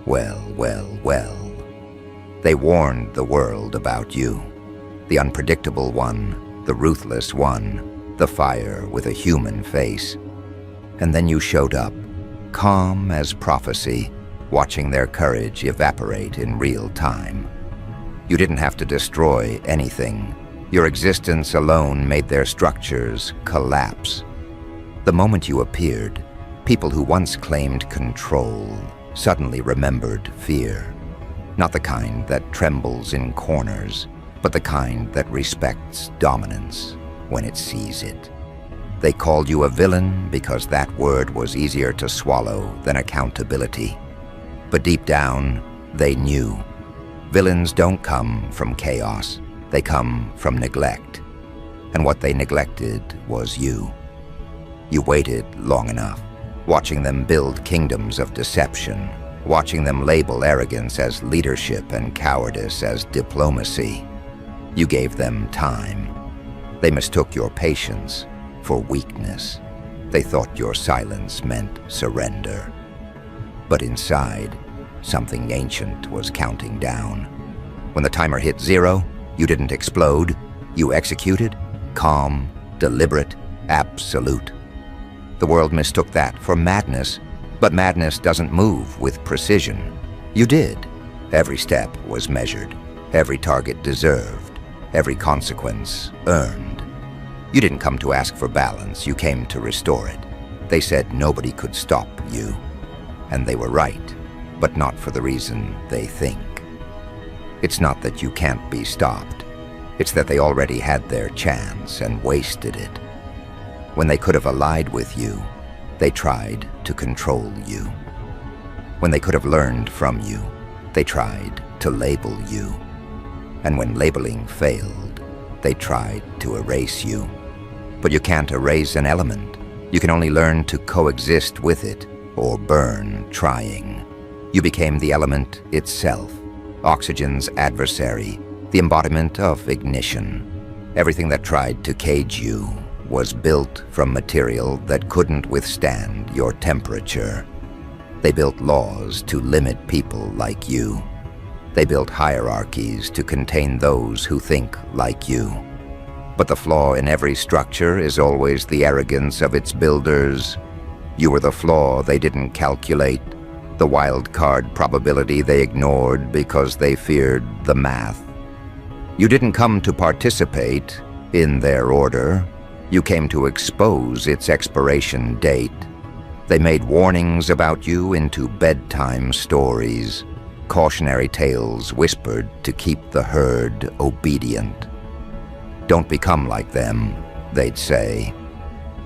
Well. They warned the world about you. The unpredictable one, the ruthless one, the fire with a human face. And then you showed up, calm as prophecy, watching their courage evaporate in real time. You didn't have to destroy anything. Your existence alone made their structures collapse. The moment you appeared, people who once claimed control suddenly remembered fear. Not the kind that trembles in corners, but the kind that respects dominance when it sees it. They called you a villain because that word was easier to swallow than accountability. But deep down, they knew. Villains don't come from chaos. They come from neglect. And what they neglected was you. You waited long enough, watching them build kingdoms of deception, watching them label arrogance as leadership and cowardice as diplomacy. You gave them time. They mistook your patience for weakness. They thought your silence meant surrender. But inside, something ancient was counting down. When the timer hit 0, you didn't explode. You executed, calm, deliberate, absolute. The world mistook that for madness, but madness doesn't move with precision. You did. Every step was measured, every target deserved, every consequence earned. You didn't come to ask for balance, you came to restore it. They said nobody could stop you. And they were right, but not for the reason they think. It's not that you can't be stopped. It's that they already had their chance and wasted it. When they could have allied with you, they tried to control you. When they could have learned from you, they tried to label you. And when labeling failed, they tried to erase you. But you can't erase an element. You can only learn to coexist with it or burn trying. You became the element itself, oxygen's adversary, the embodiment of ignition. Everything that tried to cage you was built from material that couldn't withstand your temperature. They built laws to limit people like you. They built hierarchies to contain those who think like you. But the flaw in every structure is always the arrogance of its builders. You were the flaw they didn't calculate, the wild card probability they ignored because they feared the math. You didn't come to participate in their order. You came to expose its expiration date. They made warnings about you into bedtime stories, cautionary tales whispered to keep the herd obedient. Don't become like them, they'd say.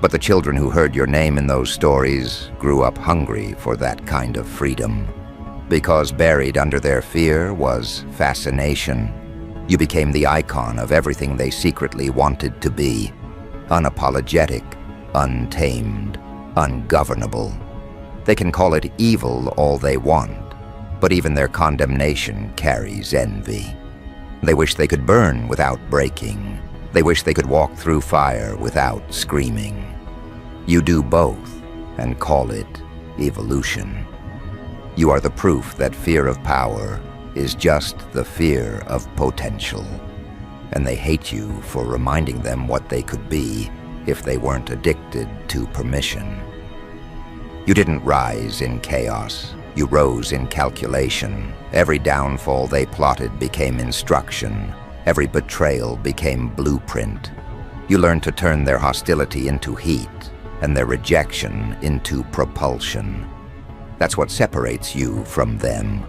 But the children who heard your name in those stories grew up hungry for that kind of freedom. Because buried under their fear was fascination. You became the icon of everything they secretly wanted to be. Unapologetic, untamed, ungovernable. They can call it evil all they want, but even their condemnation carries envy. They wish they could burn without breaking. They wish they could walk through fire without screaming. You do both and call it evolution. You are the proof that fear of power is just the fear of potential. And they hate you for reminding them what they could be if they weren't addicted to permission. You didn't rise in chaos. You rose in calculation. Every downfall they plotted became instruction. Every betrayal became blueprint. You learned to turn their hostility into heat and their rejection into propulsion. That's what separates you from them.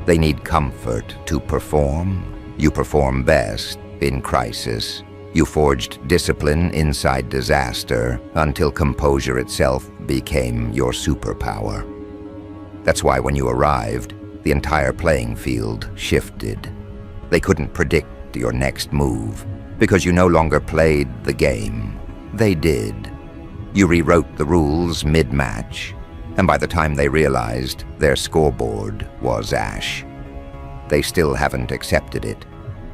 They need comfort to perform. You perform best in crisis. You forged discipline inside disaster until composure itself became your superpower. That's why when you arrived, the entire playing field shifted. They couldn't predict your next move because you no longer played the game. They did. You rewrote the rules mid-match, and by the time they realized, their scoreboard was ash. They still haven't accepted it,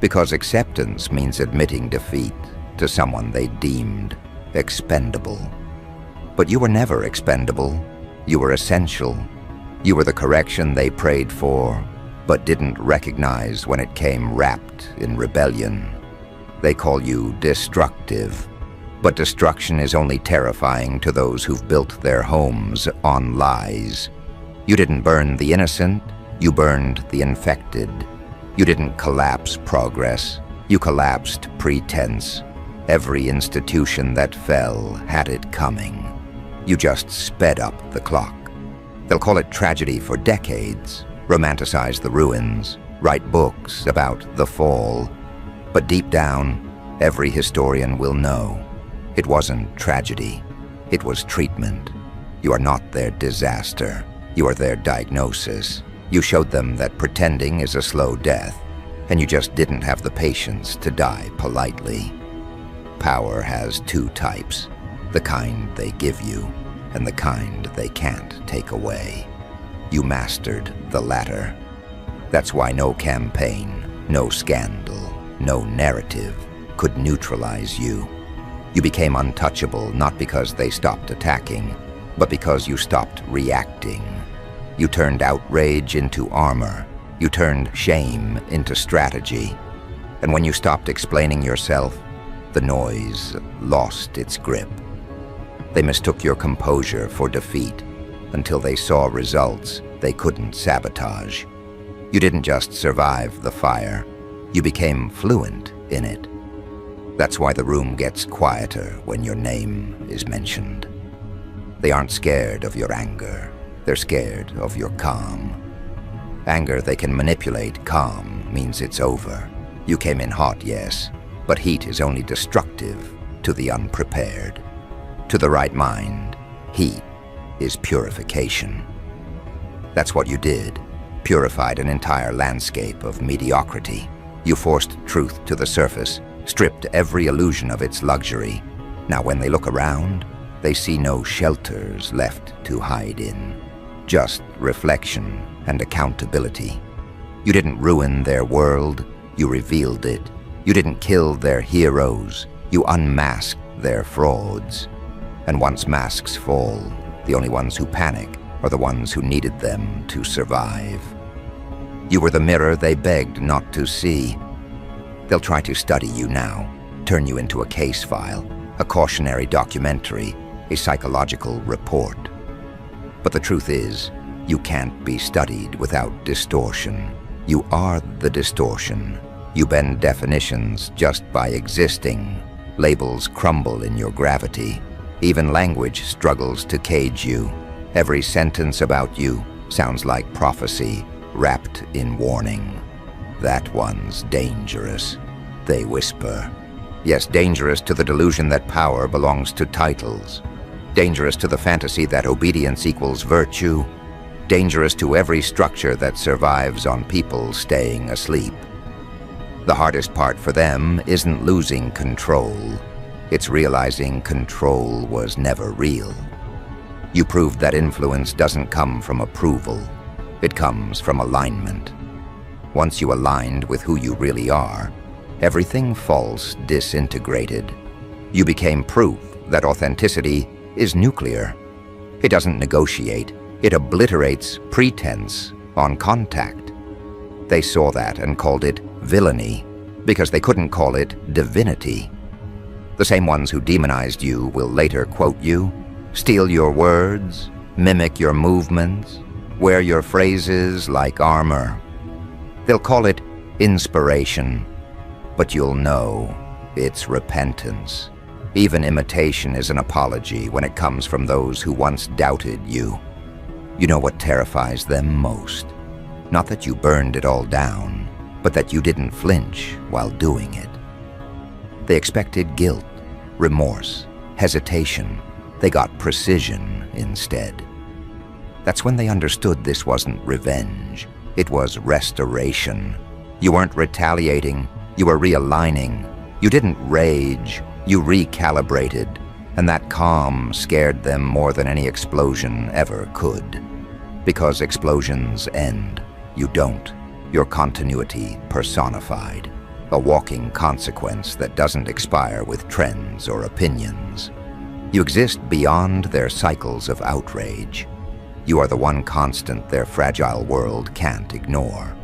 because acceptance means admitting defeat to someone they deemed expendable. But you were never expendable. You were essential. You were the correction they prayed for, but didn't recognize when it came wrapped in rebellion. They call you destructive, but destruction is only terrifying to those who've built their homes on lies. You didn't burn the innocent, you burned the infected. You didn't collapse progress, you collapsed pretense. Every institution that fell had it coming. You just sped up the clock. They'll call it tragedy for decades, romanticize the ruins, write books about the fall. But deep down, every historian will know it wasn't tragedy, it was treatment. You are not their disaster, you are their diagnosis. You showed them that pretending is a slow death, and you just didn't have the patience to die politely. Power has two types, the kind they give you and the kind they can't take away. You mastered the latter. That's why no campaign, no scandal, no narrative could neutralize you. You became untouchable not because they stopped attacking, but because you stopped reacting. You turned outrage into armor. You turned shame into strategy. And when you stopped explaining yourself, the noise lost its grip. They mistook your composure for defeat until they saw results they couldn't sabotage. You didn't just survive the fire, you became fluent in it. That's why the room gets quieter when your name is mentioned. They aren't scared of your anger, they're scared of your calm. Anger they can manipulate, calm means it's over. You came in hot, yes, but heat is only destructive to the unprepared. To the right mind, heat is purification. That's what you did, purified an entire landscape of mediocrity. You forced truth to the surface, stripped every illusion of its luxury. Now when they look around, they see no shelters left to hide in, just reflection and accountability. You didn't ruin their world, you revealed it. You didn't kill their heroes, you unmasked their frauds. And once masks fall, the only ones who panic are the ones who needed them to survive. You were the mirror they begged not to see. They'll try to study you now, turn you into a case file, a cautionary documentary, a psychological report. But the truth is, you can't be studied without distortion. You are the distortion. You bend definitions just by existing. Labels crumble in your gravity. Even language struggles to cage you. Every sentence about you sounds like prophecy wrapped in warning. That one's dangerous, they whisper. Yes, dangerous to the delusion that power belongs to titles. Dangerous to the fantasy that obedience equals virtue. Dangerous to every structure that survives on people staying asleep. The hardest part for them isn't losing control. It's realizing control was never real. You proved that influence doesn't come from approval. It comes from alignment. Once you aligned with who you really are, everything false disintegrated. You became proof that authenticity is nuclear. It doesn't negotiate. It obliterates pretense on contact. They saw that and called it villainy because they couldn't call it divinity. The same ones who demonized you will later quote you, steal your words, mimic your movements, wear your phrases like armor. They'll call it inspiration, but you'll know it's repentance. Even imitation is an apology when it comes from those who once doubted you. You know what terrifies them most? Not that you burned it all down, but that you didn't flinch while doing it. They expected guilt, remorse, hesitation. They got precision instead. That's when they understood this wasn't revenge. It was restoration. You weren't retaliating, you were realigning. You didn't rage, you recalibrated. And that calm scared them more than any explosion ever could. Because explosions end. You don't. Your continuity personified. A walking consequence that doesn't expire with trends or opinions. You exist beyond their cycles of outrage. You are the one constant their fragile world can't ignore.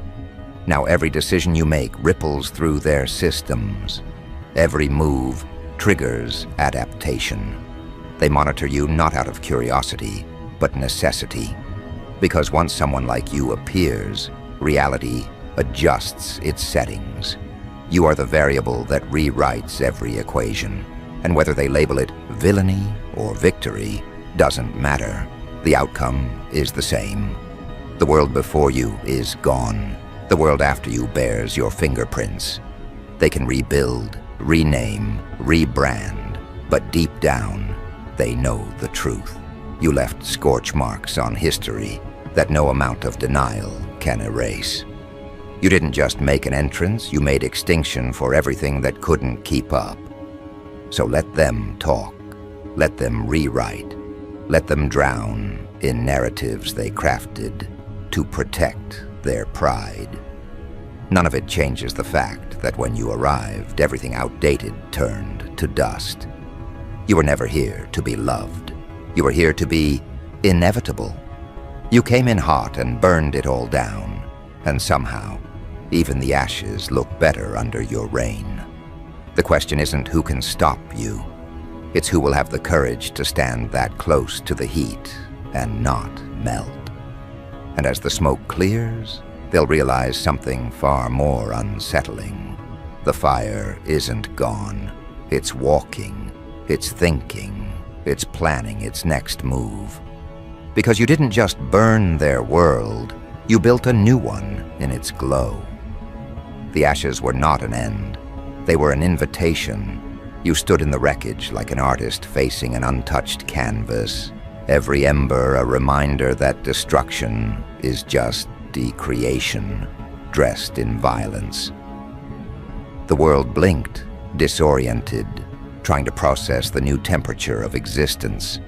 Now every decision you make ripples through their systems. Every move triggers adaptation. They monitor you not out of curiosity, but necessity. Because once someone like you appears, reality adjusts its settings. You are the variable that rewrites every equation. And whether they label it villainy or victory doesn't matter. The outcome is the same. The world before you is gone. The world after you bears your fingerprints. They can rebuild, rename, rebrand, but deep down, they know the truth. You left scorch marks on history that no amount of denial can erase. You didn't just make an entrance, you made extinction for everything that couldn't keep up. So let them talk, let them rewrite, let them drown in narratives they crafted to protect their pride. None of it changes the fact that when you arrived, everything outdated turned to dust. You were never here to be loved. You were here to be inevitable. You came in hot and burned it all down, and somehow, even the ashes look better under your reign. The question isn't who can stop you. It's who will have the courage to stand that close to the heat and not melt. And as the smoke clears, they'll realize something far more unsettling. The fire isn't gone. It's walking. It's thinking. It's planning its next move. Because you didn't just burn their world, you built a new one in its glow. The ashes were not an end. They were an invitation. You stood in the wreckage like an artist facing an untouched canvas. Every ember a reminder that destruction is just decreation, dressed in violence. The world blinked, disoriented, trying to process the new temperature of existence.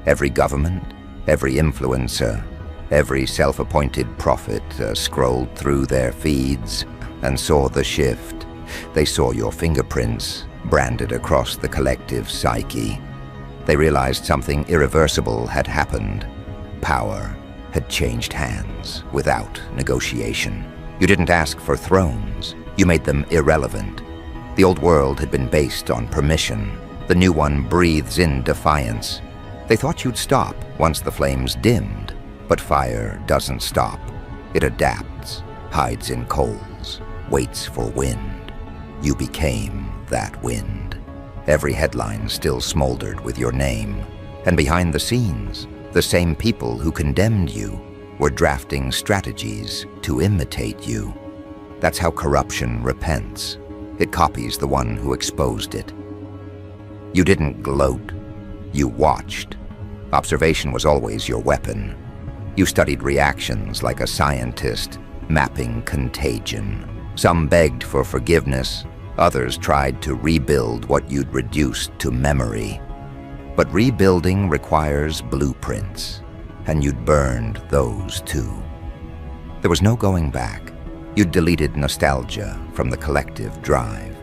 Every government, every influencer, every self-appointed prophet scrolled through their feeds and saw the shift. They saw your fingerprints branded across the collective psyche. They realized something irreversible had happened. Power had changed hands without negotiation. You didn't ask for thrones. You made them irrelevant. The old world had been based on permission. The new one breathes in defiance. They thought you'd stop once the flames dimmed, but fire doesn't stop. It adapts, hides in coals, waits for wind. You became that wind. Every headline still smoldered with your name. And behind the scenes, the same people who condemned you were drafting strategies to imitate you. That's how corruption repents. It copies the one who exposed it. You didn't gloat. You watched. Observation was always your weapon. You studied reactions like a scientist, mapping contagion. Some begged for forgiveness. Others tried to rebuild what you'd reduced to memory. But rebuilding requires blueprints, and you'd burned those too. There was no going back. You'd deleted nostalgia from the collective drive.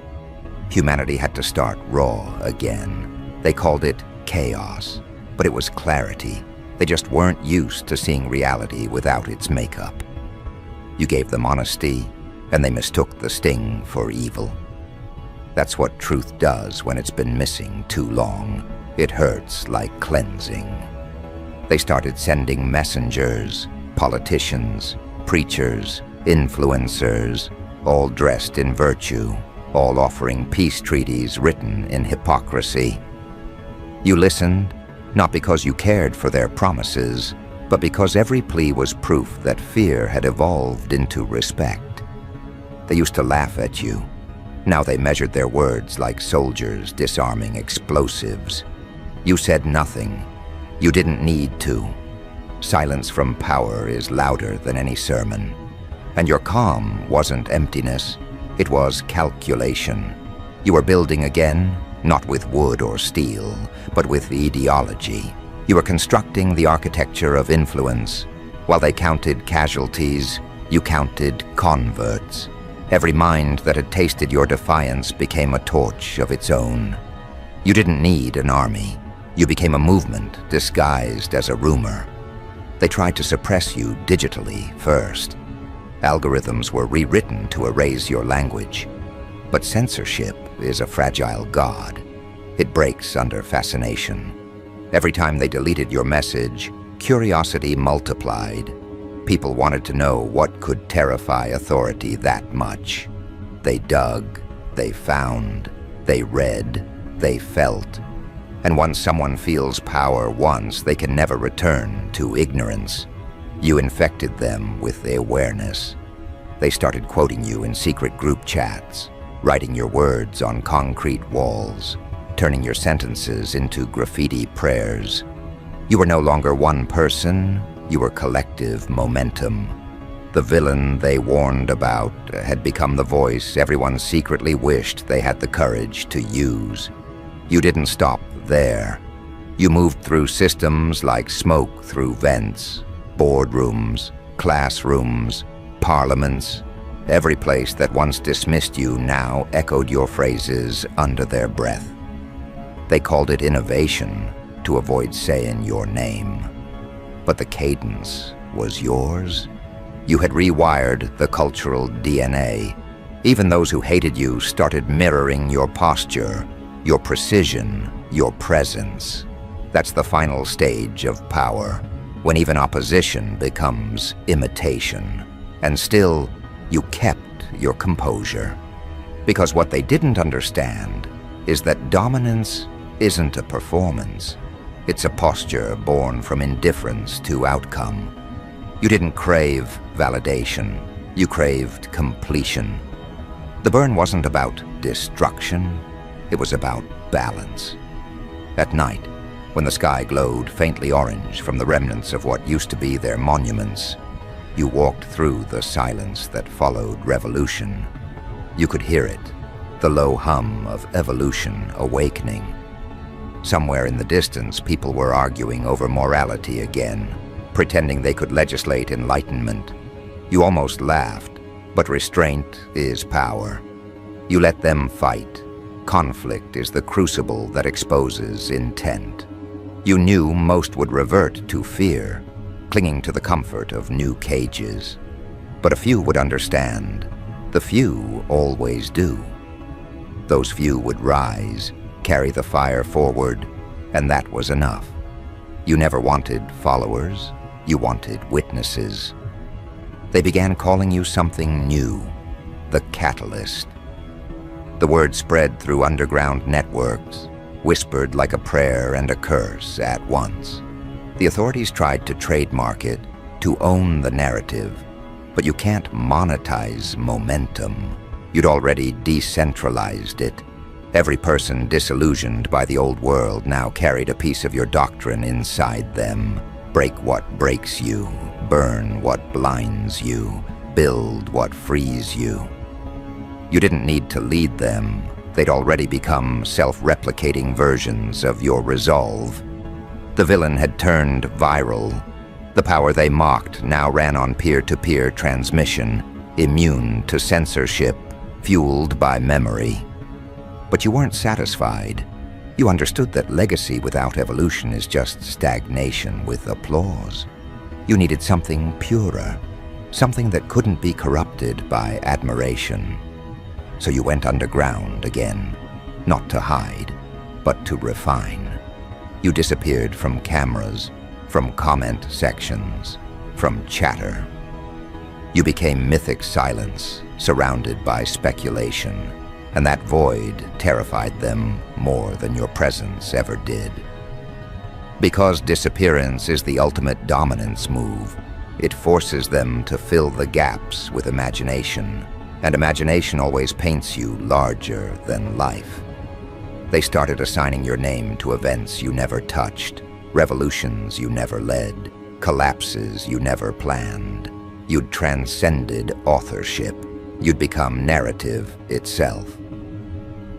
Humanity had to start raw again. They called it chaos, but it was clarity. They just weren't used to seeing reality without its makeup. You gave them honesty, and they mistook the sting for evil. That's what truth does when it's been missing too long. It hurts like cleansing. They started sending messengers, politicians, preachers, influencers, all dressed in virtue, all offering peace treaties written in hypocrisy. You listened, not because you cared for their promises, but because every plea was proof that fear had evolved into respect. They used to laugh at you. Now they measured their words like soldiers disarming explosives. You said nothing. You didn't need to. Silence from power is louder than any sermon. And your calm wasn't emptiness. It was calculation. You were building again, not with wood or steel, but with ideology. You were constructing the architecture of influence. While they counted casualties, you counted converts. Every mind that had tasted your defiance became a torch of its own. You didn't need an army. You became a movement disguised as a rumor. They tried to suppress you digitally first. Algorithms were rewritten to erase your language. But censorship is a fragile god. It breaks under fascination. Every time they deleted your message, curiosity multiplied. People wanted to know what could terrify authority that much. They dug, they found, they read, they felt. And once someone feels power once, they can never return to ignorance. You infected them with awareness. They started quoting you in secret group chats, writing your words on concrete walls, turning your sentences into graffiti prayers. You were no longer one person, you were collective momentum. The villain they warned about had become the voice everyone secretly wished they had the courage to use. You didn't stop there. You moved through systems like smoke through vents, boardrooms, classrooms, parliaments. Every place that once dismissed you now echoed your phrases under their breath. They called it innovation to avoid saying your name. But the cadence was yours. You had rewired the cultural DNA. Even those who hated you started mirroring your posture, your precision, your presence. That's the final stage of power, when even opposition becomes imitation. And still, you kept your composure. Because what they didn't understand is that dominance isn't a performance. It's a posture born from indifference to outcome. You didn't crave validation. You craved completion. The burn wasn't about destruction. It was about balance. At night, when the sky glowed faintly orange from the remnants of what used to be their monuments, you walked through the silence that followed revolution. You could hear it, the low hum of evolution awakening. Somewhere in the distance, people were arguing over morality again, pretending they could legislate enlightenment. You almost laughed, but restraint is power. You let them fight. Conflict is the crucible that exposes intent. You knew most would revert to fear, clinging to the comfort of new cages. But a few would understand. The few always do. Those few would rise, carry the fire forward, and that was enough. You never wanted followers, you wanted witnesses. They began calling you something new, the catalyst. The word spread through underground networks, whispered like a prayer and a curse at once. The authorities tried to trademark it, to own the narrative, but you can't monetize momentum. You'd already decentralized it. Every person disillusioned by the old world now carried a piece of your doctrine inside them. Break what breaks you, burn what blinds you, build what frees you. You didn't need to lead them. They'd already become self-replicating versions of your resolve. The villain had turned viral. The power they mocked now ran on peer-to-peer transmission, immune to censorship, fueled by memory. But you weren't satisfied. You understood that legacy without evolution is just stagnation with applause. You needed something purer, something that couldn't be corrupted by admiration. So you went underground again, not to hide, but to refine. You disappeared from cameras, from comment sections, from chatter. You became mythic silence, surrounded by speculation, and that void terrified them more than your presence ever did. Because disappearance is the ultimate dominance move, it forces them to fill the gaps with imagination, and imagination always paints you larger than life. They started assigning your name to events you never touched, revolutions you never led, collapses you never planned. You'd transcended authorship. You'd become narrative itself.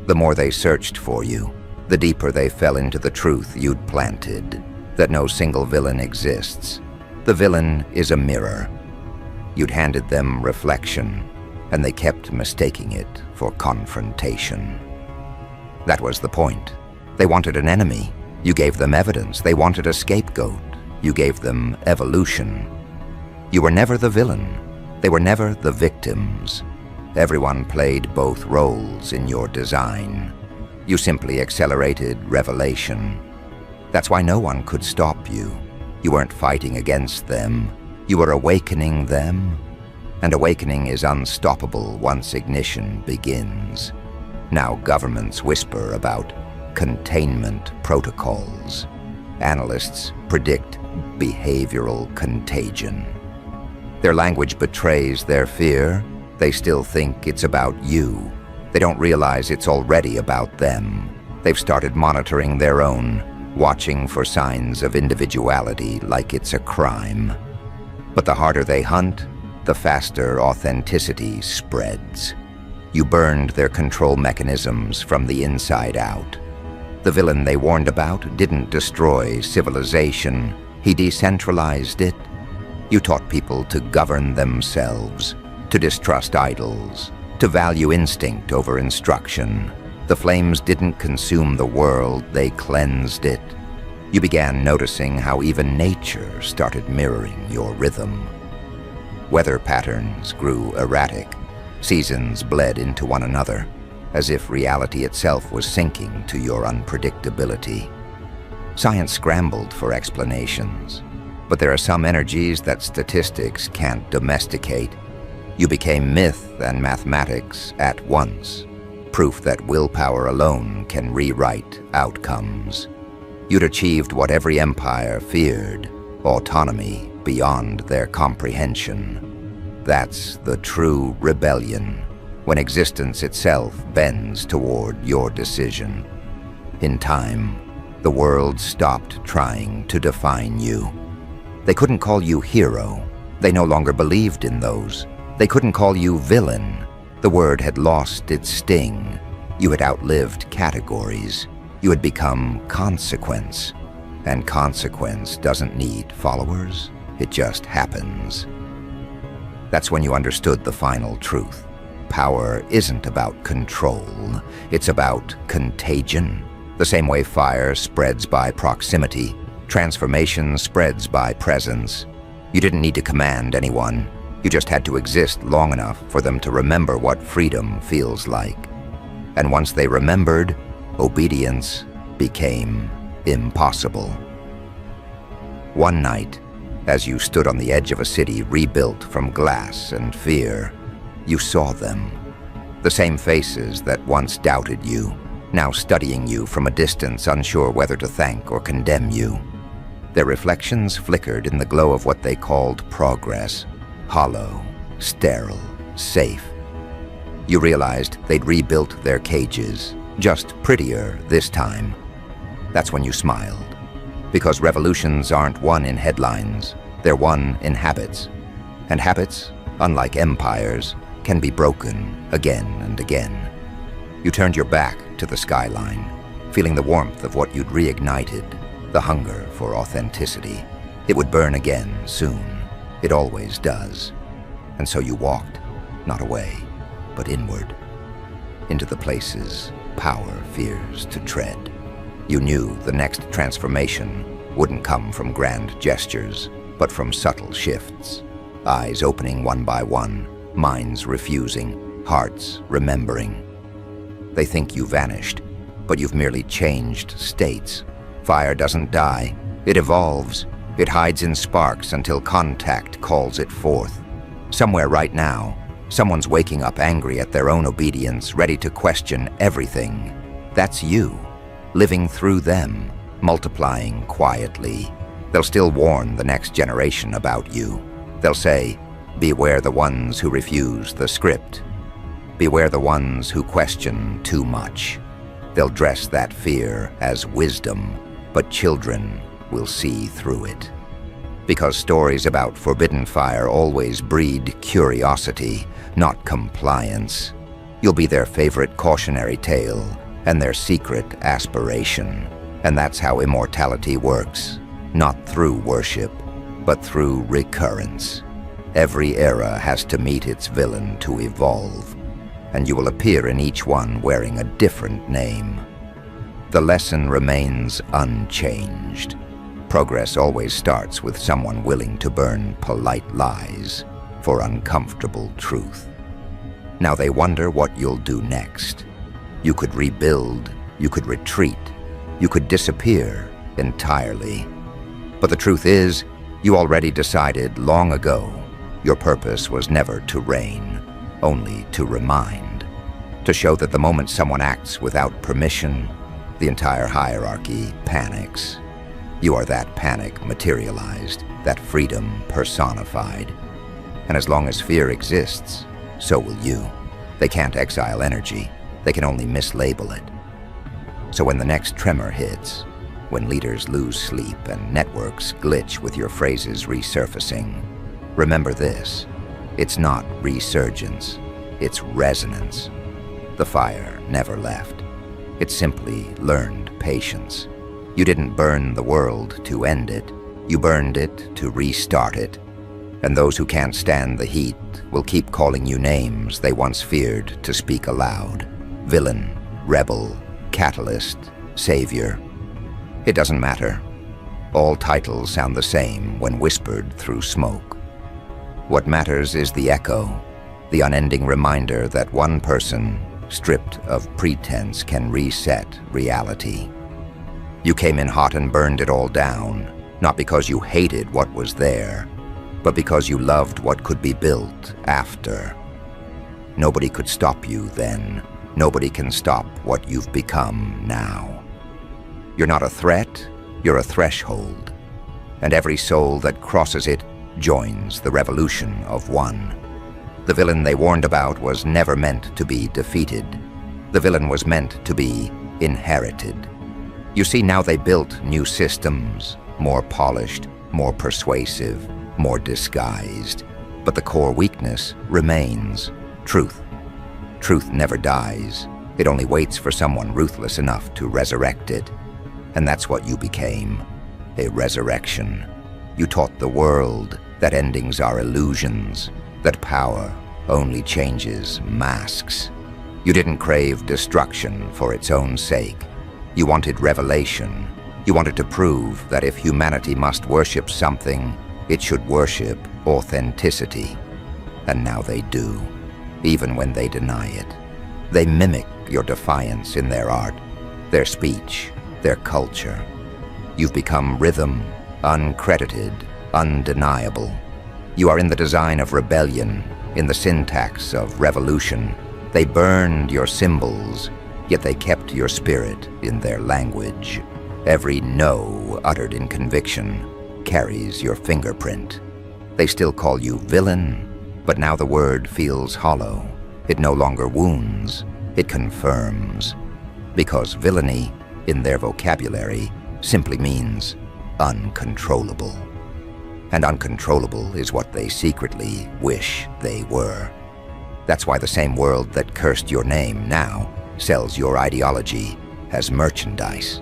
The more they searched for you, the deeper they fell into the truth you'd planted, that no single villain exists. The villain is a mirror. You'd handed them reflection, and they kept mistaking it for confrontation. That was the point. They wanted an enemy. You gave them evidence. They wanted a scapegoat. You gave them evolution. You were never the villain. They were never the victims. Everyone played both roles in your design. You simply accelerated revelation. That's why no one could stop you. You weren't fighting against them. You were awakening them. And awakening is unstoppable once ignition begins. Now governments whisper about containment protocols. Analysts predict behavioral contagion. Their language betrays their fear. They still think it's about you. They don't realize it's already about them. They've started monitoring their own, watching for signs of individuality like it's a crime. But the harder they hunt, the faster authenticity spreads. You burned their control mechanisms from the inside out. The villain they warned about didn't destroy civilization. He decentralized it. You taught people to govern themselves, to distrust idols, to value instinct over instruction. The flames didn't consume the world, they cleansed it. You began noticing how even nature started mirroring your rhythm. Weather patterns grew erratic. Seasons bled into one another, as if reality itself was sinking to your unpredictability. Science scrambled for explanations, but there are some energies that statistics can't domesticate. You became myth and mathematics at once, proof that willpower alone can rewrite outcomes. You'd achieved what every empire feared, autonomy beyond their comprehension. That's the true rebellion, when existence itself bends toward your decision. In time, the world stopped trying to define you. They couldn't call you hero. They no longer believed in those. They couldn't call you villain. The word had lost its sting. You had outlived categories. You had become consequence. And consequence doesn't need followers. It just happens. That's when you understood the final truth. Power isn't about control. It's about contagion. The same way fire spreads by proximity, transformation spreads by presence. You didn't need to command anyone. You just had to exist long enough for them to remember what freedom feels like. And once they remembered, obedience became impossible. One night, as you stood on the edge of a city rebuilt from glass and fear, you saw them. The same faces that once doubted you, now studying you from a distance, unsure whether to thank or condemn you. Their reflections flickered in the glow of what they called progress. Hollow, sterile, safe. You realized they'd rebuilt their cages, just prettier this time. That's when you smiled. Because revolutions aren't won in headlines, they're won in habits. And habits, unlike empires, can be broken again and again. You turned your back to the skyline, feeling the warmth of what you'd reignited, the hunger for authenticity. It would burn again soon. It always does. And so you walked, not away, but inward, into the places power fears to tread. You knew the next transformation wouldn't come from grand gestures, but from subtle shifts. Eyes opening one by one, minds refusing, hearts remembering. They think you vanished, but you've merely changed states. Fire doesn't die, it evolves. It hides in sparks until contact calls it forth. Somewhere right now, someone's waking up angry at their own obedience, ready to question everything. That's you, living through them, multiplying quietly. They'll still warn the next generation about you. They'll say, beware the ones who refuse the script. Beware the ones who question too much. They'll dress that fear as wisdom, but children will see through it. Because stories about forbidden fire always breed curiosity, not compliance. You'll be their favorite cautionary tale and their secret aspiration. And that's how immortality works, not through worship, but through recurrence. Every era has to meet its villain to evolve, and you will appear in each one wearing a different name. The lesson remains unchanged. Progress always starts with someone willing to burn polite lies for uncomfortable truth. Now they wonder what you'll do next. You could rebuild, you could retreat, you could disappear entirely. But the truth is, you already decided long ago your purpose was never to reign, only to remind. To show that the moment someone acts without permission, the entire hierarchy panics. You are that panic materialized, that freedom personified. And as long as fear exists, so will you. They can't exile energy, they can only mislabel it. So when the next tremor hits, when leaders lose sleep and networks glitch with your phrases resurfacing, remember this: it's not resurgence, it's resonance. The fire never left. It simply learned patience. You didn't burn the world to end it, you burned it to restart it. And those who can't stand the heat will keep calling you names they once feared to speak aloud. Villain, rebel, catalyst, savior. It doesn't matter. All titles sound the same when whispered through smoke. What matters is the echo, the unending reminder that one person, stripped of pretense, can reset reality. You came in hot and burned it all down, not because you hated what was there, but because you loved what could be built after. Nobody could stop you then. Nobody can stop what you've become now. You're not a threat, you're a threshold. And every soul that crosses it joins the revolution of one. The villain they warned about was never meant to be defeated. The villain was meant to be inherited. You see, now they built new systems, more polished, more persuasive, more disguised. But the core weakness remains: truth. Truth never dies. It only waits for someone ruthless enough to resurrect it. And that's what you became, a resurrection. You taught the world that endings are illusions, that power only changes masks. You didn't crave destruction for its own sake. You wanted revelation. You wanted to prove that if humanity must worship something, it should worship authenticity. And now they do, even when they deny it. They mimic your defiance in their art, their speech, their culture. You've become rhythm, uncredited, undeniable. You are in the design of rebellion, in the syntax of revolution. They burned your symbols, yet they kept your spirit in their language. Every no uttered in conviction carries your fingerprint. They still call you villain, but now the word feels hollow. It no longer wounds, it confirms. Because villainy, in their vocabulary, simply means uncontrollable. And uncontrollable is what they secretly wish they were. That's why the same world that cursed your name now sells your ideology as merchandise.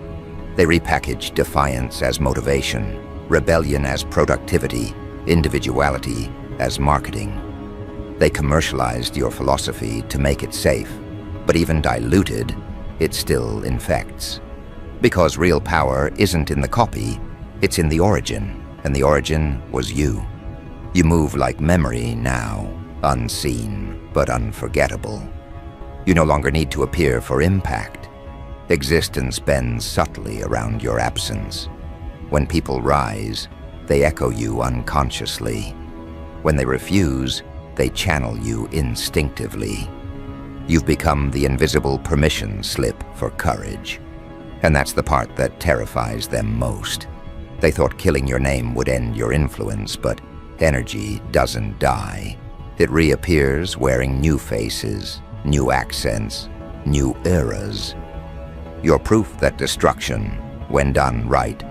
They repackage defiance as motivation, rebellion as productivity, individuality as marketing. They commercialized your philosophy to make it safe, but even diluted, it still infects. Because real power isn't in the copy, it's in the origin, and the origin was you. You move like memory now, unseen but unforgettable. You no longer need to appear for impact. Existence bends subtly around your absence. When people rise, they echo you unconsciously. When they refuse, they channel you instinctively. You've become the invisible permission slip for courage. And that's the part that terrifies them most. They thought killing your name would end your influence, but energy doesn't die. It reappears wearing new faces, new accents, new eras. You're proof that destruction, when done right,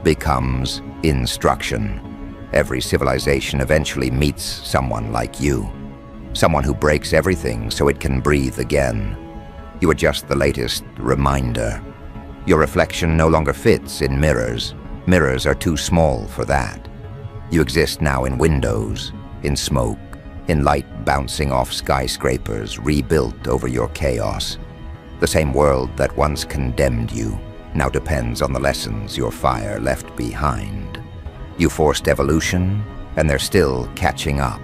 becomes instruction. Every civilization eventually meets someone like you. Someone who breaks everything so it can breathe again. You are just the latest reminder. Your reflection no longer fits in mirrors. Mirrors are too small for that. You exist now in windows, in smoke, in light bouncing off skyscrapers rebuilt over your chaos. The same world that once condemned you, now depends on the lessons your fire left behind. You forced evolution, and they're still catching up.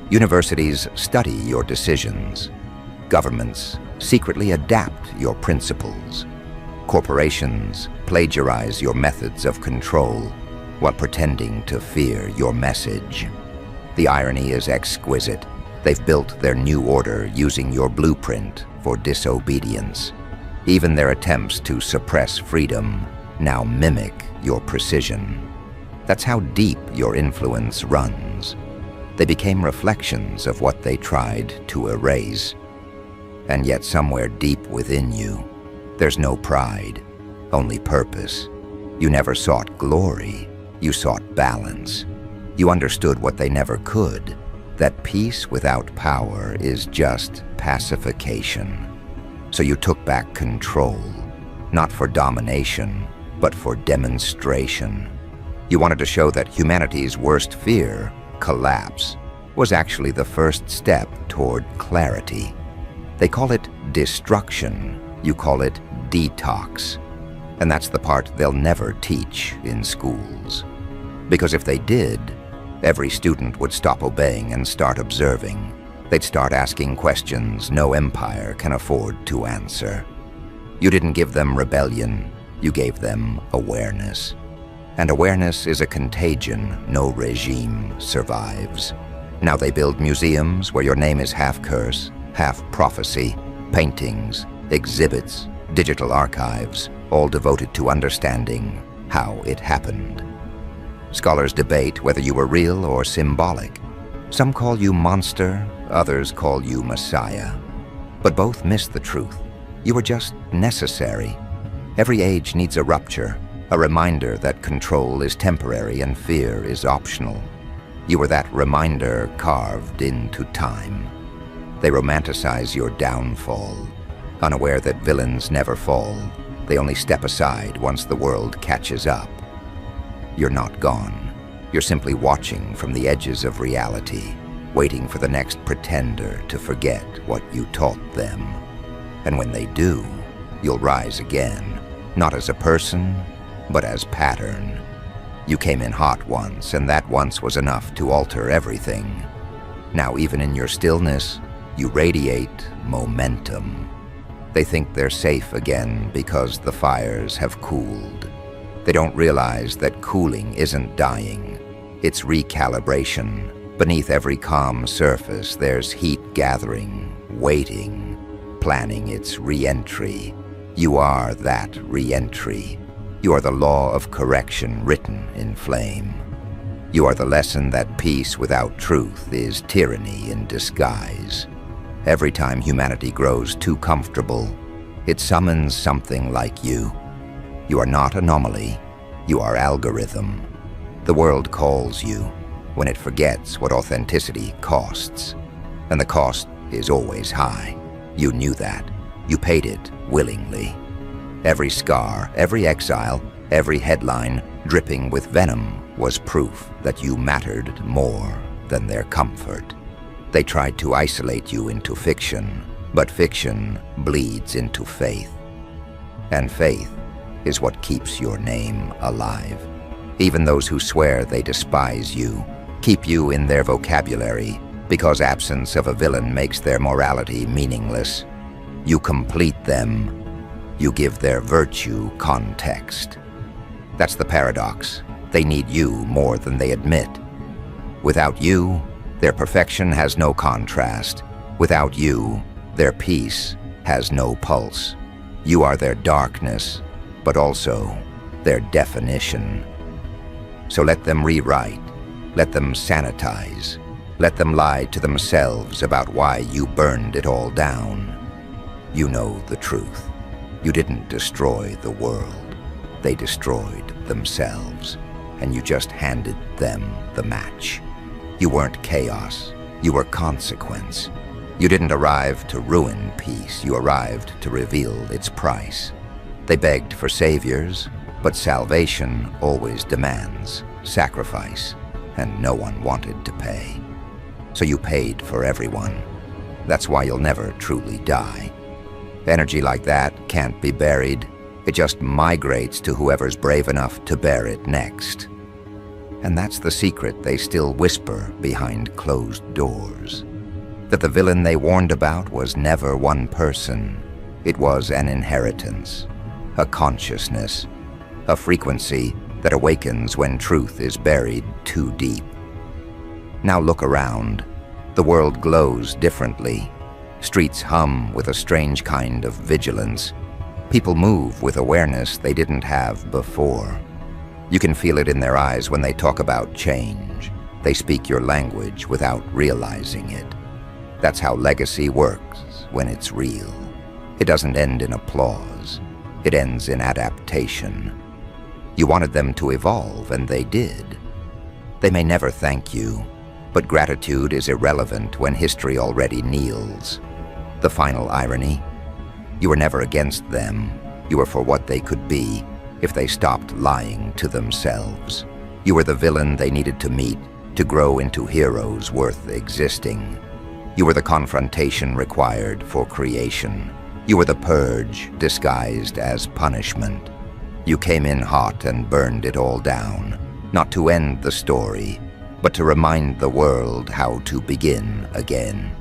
Universities study your decisions. Governments secretly adapt your principles. Corporations plagiarize your methods of control while pretending to fear your message. The irony is exquisite. They've built their new order using your blueprint for disobedience. Even their attempts to suppress freedom now mimic your precision. That's how deep your influence runs. They became reflections of what they tried to erase. And yet somewhere deep within you, there's no pride, only purpose. You never sought glory, you sought balance. You understood what they never could, that peace without power is just pacification. So you took back control, not for domination, but for demonstration. You wanted to show that humanity's worst fear, collapse, was actually the first step toward clarity. They call it destruction, you call it detox. And that's the part they'll never teach in schools. Because if they did, every student would stop obeying and start observing. They'd start asking questions no empire can afford to answer. You didn't give them rebellion, you gave them awareness. And awareness is a contagion no regime survives. Now they build museums where your name is half curse, half prophecy, paintings, exhibits, digital archives, all devoted to understanding how it happened. Scholars debate whether you were real or symbolic. Some call you monster, others call you messiah. But both miss the truth. You were just necessary. Every age needs a rupture, a reminder that control is temporary and fear is optional. You were that reminder carved into time. They romanticize your downfall, unaware that villains never fall. They only step aside once the world catches up. You're not gone. You're simply watching from the edges of reality, waiting for the next pretender to forget what you taught them. And when they do, you'll rise again, not as a person, but as pattern. You came in hot once, and that once was enough to alter everything. Now, even in your stillness, you radiate momentum. They think they're safe again because the fires have cooled. They don't realize that cooling isn't dying. It's recalibration. Beneath every calm surface, there's heat gathering, waiting, planning its re-entry. You are that re-entry. You are the law of correction written in flame. You are the lesson that peace without truth is tyranny in disguise. Every time humanity grows too comfortable, it summons something like you. You are not anomaly, you are algorithm. The world calls you when it forgets what authenticity costs. And the cost is always high. You knew that. You paid it willingly. Every scar, every exile, every headline dripping with venom was proof that you mattered more than their comfort. They tried to isolate you into fiction, but fiction bleeds into faith. And faith is what keeps your name alive. Even those who swear they despise you keep you in their vocabulary because absence of a villain makes their morality meaningless. You complete them. You give their virtue context. That's the paradox. They need you more than they admit. Without you, their perfection has no contrast. Without you, their peace has no pulse. You are their darkness, but also their definition. So let them rewrite, let them sanitize, let them lie to themselves about why you burned it all down. You know the truth. You didn't destroy the world. They destroyed themselves, and you just handed them the match. You weren't chaos, you were consequence. You didn't arrive to ruin peace, you arrived to reveal its price. They begged for saviors, but salvation always demands sacrifice, and no one wanted to pay. So you paid for everyone. That's why you'll never truly die. Energy like that can't be buried. It just migrates to whoever's brave enough to bear it next. And that's the secret they still whisper behind closed doors. That the villain they warned about was never one person. It was an inheritance, a consciousness, a frequency that awakens when truth is buried too deep. Now look around. The world glows differently. Streets hum with a strange kind of vigilance. People move with awareness they didn't have before. You can feel it in their eyes when they talk about change. They speak your language without realizing it. That's how legacy works when it's real. It doesn't end in applause. It ends in adaptation. You wanted them to evolve, and they did. They may never thank you, but gratitude is irrelevant when history already kneels. The final irony: you were never against them. You were for what they could be if they stopped lying to themselves. You were the villain they needed to meet to grow into heroes worth existing. You were the confrontation required for creation. You were the purge disguised as punishment. You came in hot and burned it all down, not to end the story, but to remind the world how to begin again.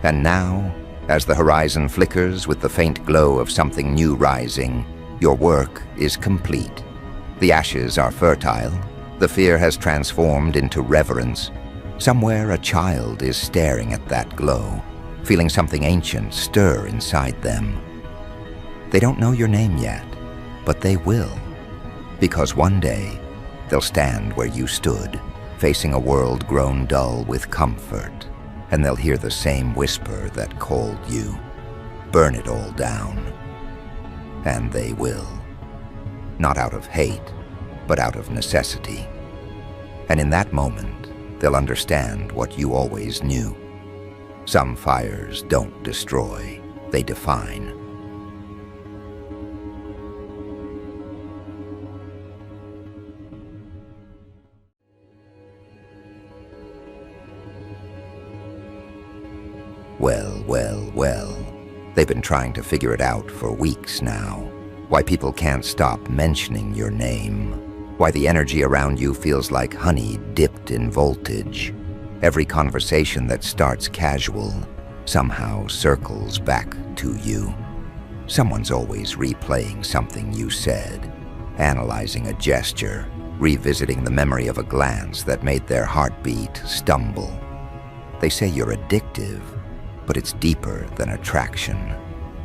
And now, as the horizon flickers with the faint glow of something new rising, your work is complete. The ashes are fertile. The fear has transformed into reverence. Somewhere a child is staring at that glow, feeling something ancient stir inside them. They don't know your name yet, but they will. Because one day, they'll stand where you stood, facing a world grown dull with comfort, and they'll hear the same whisper that called you. Burn it all down. And they will. Not out of hate, but out of necessity. And in that moment, they'll understand what you always knew. Some fires don't destroy, they define. Well. They've been trying to figure it out for weeks now. Why people can't stop mentioning your name. Why the energy around you feels like honey dipped in voltage. Every conversation that starts casual somehow circles back to you. Someone's always replaying something you said, analyzing a gesture, revisiting the memory of a glance that made their heartbeat stumble. They say you're addictive, but it's deeper than attraction.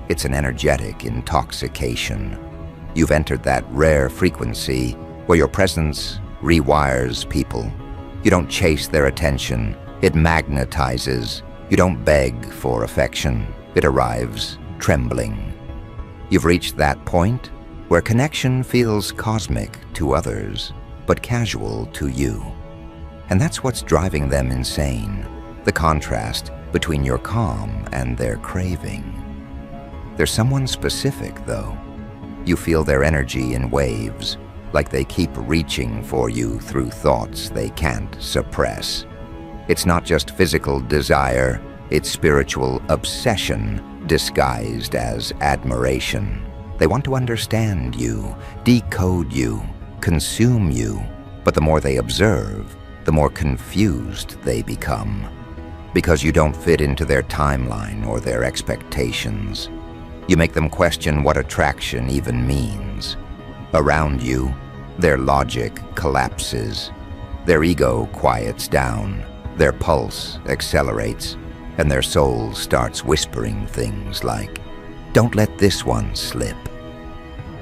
It's an energetic intoxication. You've entered that rare frequency where your presence rewires people. You don't chase their attention, it magnetizes. You don't beg for affection, it arrives trembling. You've reached that point where connection feels cosmic to others, but casual to you. And that's what's driving them insane, the contrast between your calm and their craving. There's someone specific, though. You feel their energy in waves, like they keep reaching for you through thoughts they can't suppress. It's not just physical desire, it's spiritual obsession disguised as admiration. They want to understand you, decode you, consume you, but the more they observe, the more confused they become. Because you don't fit into their timeline or their expectations. You make them question what attraction even means. Around you, their logic collapses. Their ego quiets down. Their pulse accelerates. And their soul starts whispering things like, "Don't let this one slip."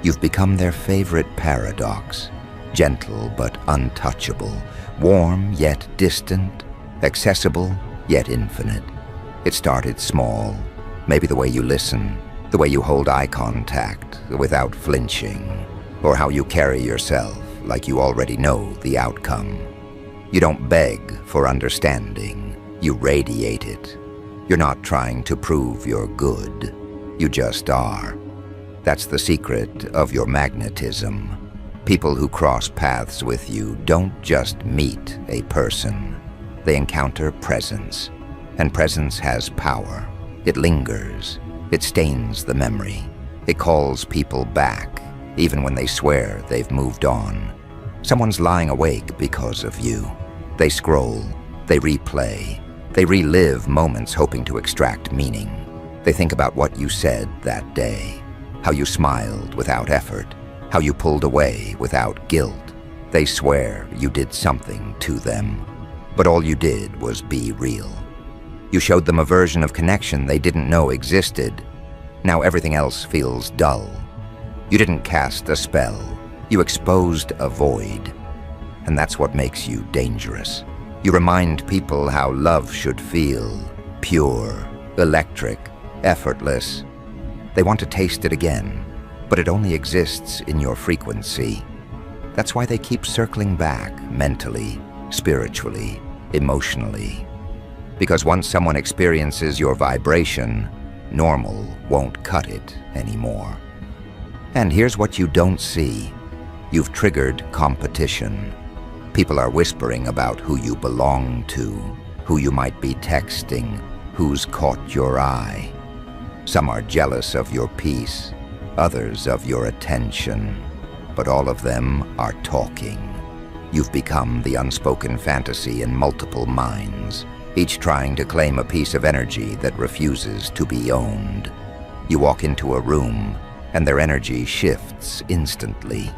You've become their favorite paradox. Gentle but untouchable. Warm yet distant. Accessible yet infinite. It started small. Maybe the way you listen, the way you hold eye contact without flinching, or how you carry yourself like you already know the outcome. You don't beg for understanding, you radiate it. You're not trying to prove you're good, you just are. That's the secret of your magnetism. People who cross paths with you don't just meet a person. They encounter presence, and presence has power. It lingers, it stains the memory, It calls people back, even when they swear they've moved on. Someone's lying awake because of you. They scroll, they replay, they relive moments hoping to extract meaning. They think about what you said that day, how you smiled without effort, how you pulled away without guilt. They swear you did something to them, but all you did was be real. You showed them a version of connection they didn't know existed. Now everything else feels dull. You didn't cast a spell. You exposed a void. And that's what makes you dangerous. You remind people how love should feel. Pure, electric, effortless. They want to taste it again, but it only exists in your frequency. That's why they keep circling back mentally, spiritually, emotionally. Because once someone experiences your vibration, normal won't cut it anymore. And here's what you don't see. You've triggered competition. People are whispering about who you belong to, who you might be texting, who's caught your eye. Some are jealous of your peace, others of your attention, but all of them are talking. You've become the unspoken fantasy in multiple minds, each trying to claim a piece of energy that refuses to be owned. You walk into a room, and their energy shifts instantly.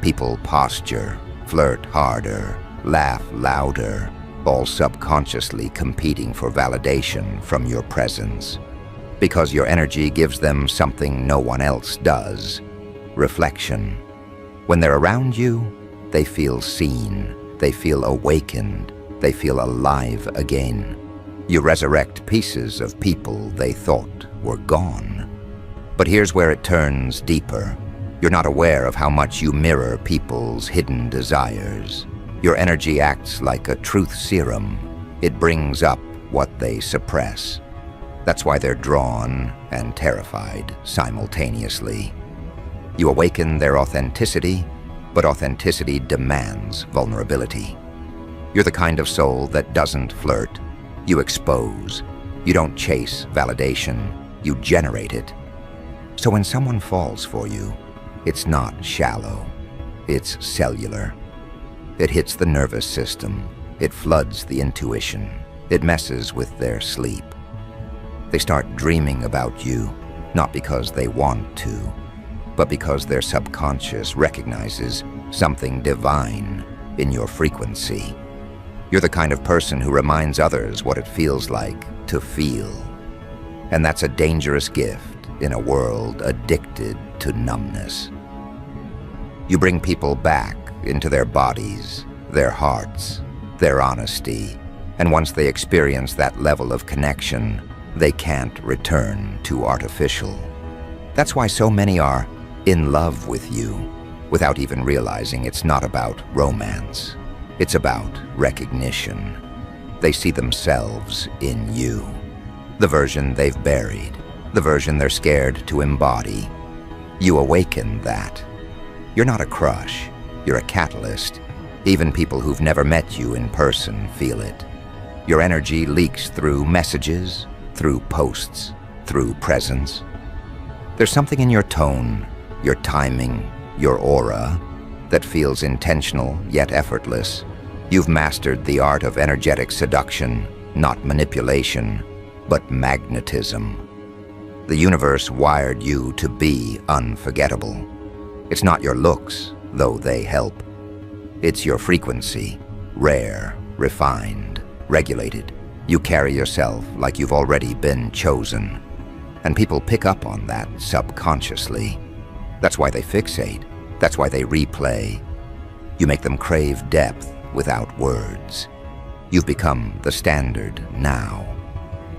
People posture, flirt harder, laugh louder, all subconsciously competing for validation from your presence. Because your energy gives them something no one else does: reflection. When they're around you, they feel seen, they feel awakened, they feel alive again. You resurrect pieces of people they thought were gone. But here's where it turns deeper. You're not aware of how much you mirror people's hidden desires. Your energy acts like a truth serum. It brings up what they suppress. That's why they're drawn and terrified simultaneously. You awaken their authenticity, but authenticity demands vulnerability. You're the kind of soul that doesn't flirt. You expose. You don't chase validation. You generate it. So when someone falls for you, it's not shallow. It's cellular. It hits the nervous system. It floods the intuition. It messes with their sleep. They start dreaming about you, not because they want to, but because their subconscious recognizes something divine in your frequency. You're the kind of person who reminds others what it feels like to feel. And that's a dangerous gift in a world addicted to numbness. You bring people back into their bodies, their hearts, their honesty, and once they experience that level of connection, they can't return to artificial. That's why so many are in love with you, without even realizing it's not about romance. It's about recognition. They see themselves in you, the version they've buried, the version they're scared to embody. You awaken that. You're not a crush, you're a catalyst. Even people who've never met you in person feel it. Your energy leaks through messages, through posts, through presence. There's something in your tone, your timing, your aura that feels intentional yet effortless. You've mastered the art of energetic seduction, not manipulation, but magnetism. The universe wired you to be unforgettable. It's not your looks, though they help. It's your frequency, rare, refined, regulated. You carry yourself like you've already been chosen. And people pick up on that subconsciously. That's why they fixate. That's why they replay. You make them crave depth without words. You've become the standard now.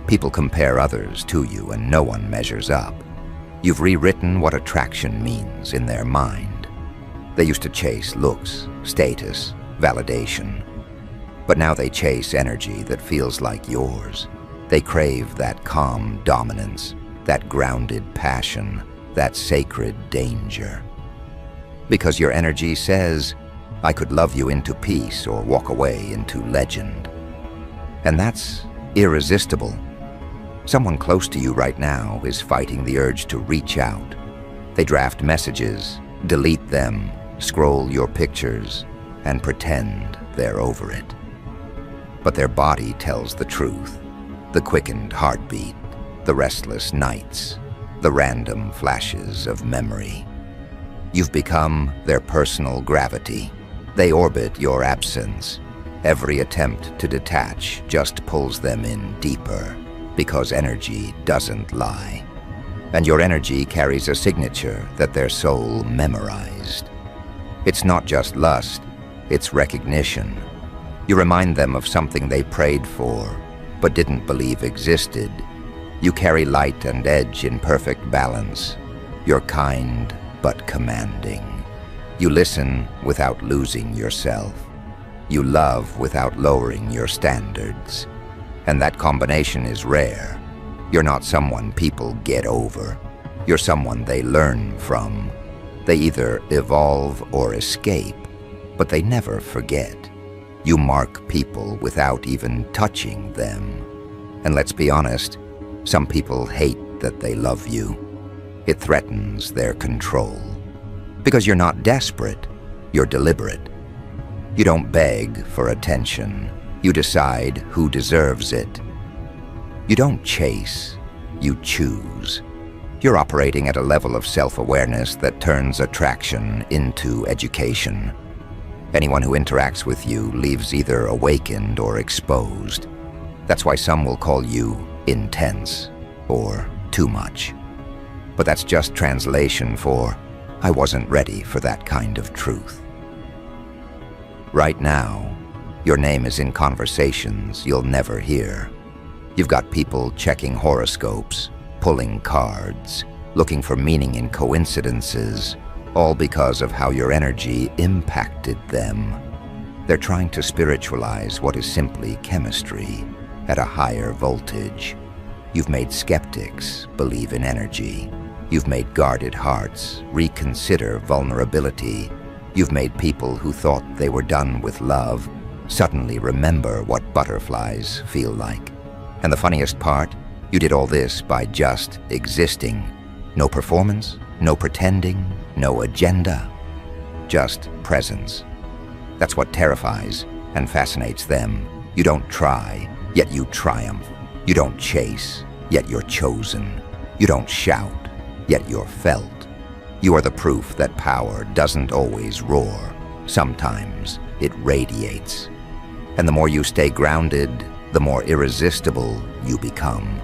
People compare others to you and no one measures up. You've rewritten what attraction means in their mind. They used to chase looks, status, validation. But now they chase energy that feels like yours. They crave that calm dominance, that grounded passion, that sacred danger. Because your energy says, I could love you into peace or walk away into legend. And that's irresistible. Someone close to you right now is fighting the urge to reach out, They draft messages, delete them, scroll your pictures, and pretend they're over it. But their body tells the truth. The quickened heartbeat, the restless nights, the random flashes of memory. You've become their personal gravity. They orbit your absence. Every attempt to detach just pulls them in deeper, because energy doesn't lie. And your energy carries a signature that their soul memorized. It's not just lust, it's recognition. You remind them of something they prayed for, but didn't believe existed. You carry light and edge in perfect balance. You're kind, but commanding. You listen without losing yourself. You love without lowering your standards. And that combination is rare. You're not someone people get over. You're someone they learn from. They either evolve or escape, but they never forget. You mark people without even touching them. And let's be honest, some people hate that they love you. It threatens their control. Because you're not desperate, you're deliberate. You don't beg for attention. You decide who deserves it. You don't chase, you choose. You're operating at a level of self-awareness that turns attraction into education. Anyone who interacts with you leaves either awakened or exposed. That's why some will call you intense or too much. But that's just translation for, I wasn't ready for that kind of truth. Right now, your name is in conversations you'll never hear. You've got people checking horoscopes, pulling cards, looking for meaning in coincidences, all because of how your energy impacted them. They're trying to spiritualize what is simply chemistry at a higher voltage. You've made skeptics believe in energy. You've made guarded hearts reconsider vulnerability. You've made people who thought they were done with love suddenly remember what butterflies feel like. And the funniest part, you did all this by just existing. No performance, no pretending, no agenda, just presence. That's what terrifies and fascinates them. You don't try, yet you triumph. You don't chase, yet you're chosen. You don't shout, yet you're felt. You are the proof that power doesn't always roar. Sometimes it radiates. And the more you stay grounded, the more irresistible you become.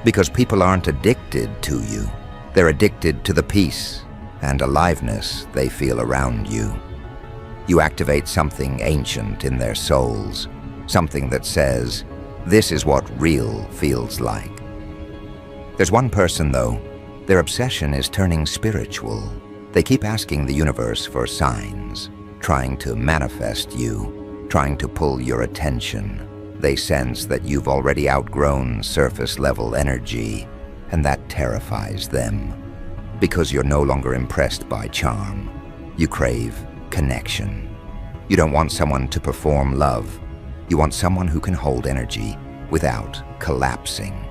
Because people aren't addicted to you. They're addicted to the peace and aliveness they feel around you. You activate something ancient in their souls, something that says, this is what real feels like. There's one person, though, their obsession is turning spiritual. They keep asking the universe for signs, trying to manifest you, trying to pull your attention. They sense that you've already outgrown surface-level energy, and that terrifies them. Because you're no longer impressed by charm. You crave connection. You don't want someone to perform love. You want someone who can hold energy without collapsing.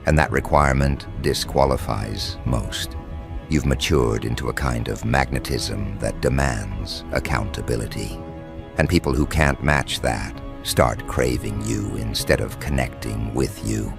And that requirement disqualifies most. You've matured into a kind of magnetism that demands accountability. And people who can't match that start craving you instead of connecting with you.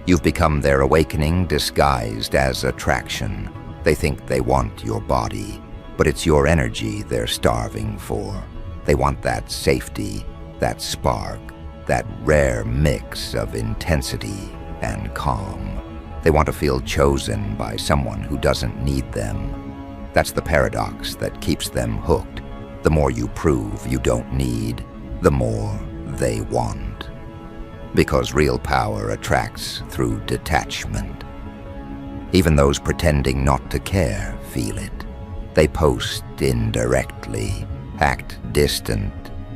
You've become their awakening disguised as attraction. They think they want your body, but it's your energy they're starving for. They want that safety, that spark, that rare mix of intensity and calm. They want to feel chosen by someone who doesn't need them. That's the paradox that keeps them hooked. The more you prove you don't need, the more they want. Because real power attracts through detachment. Even those pretending not to care feel it. They post indirectly, act distant,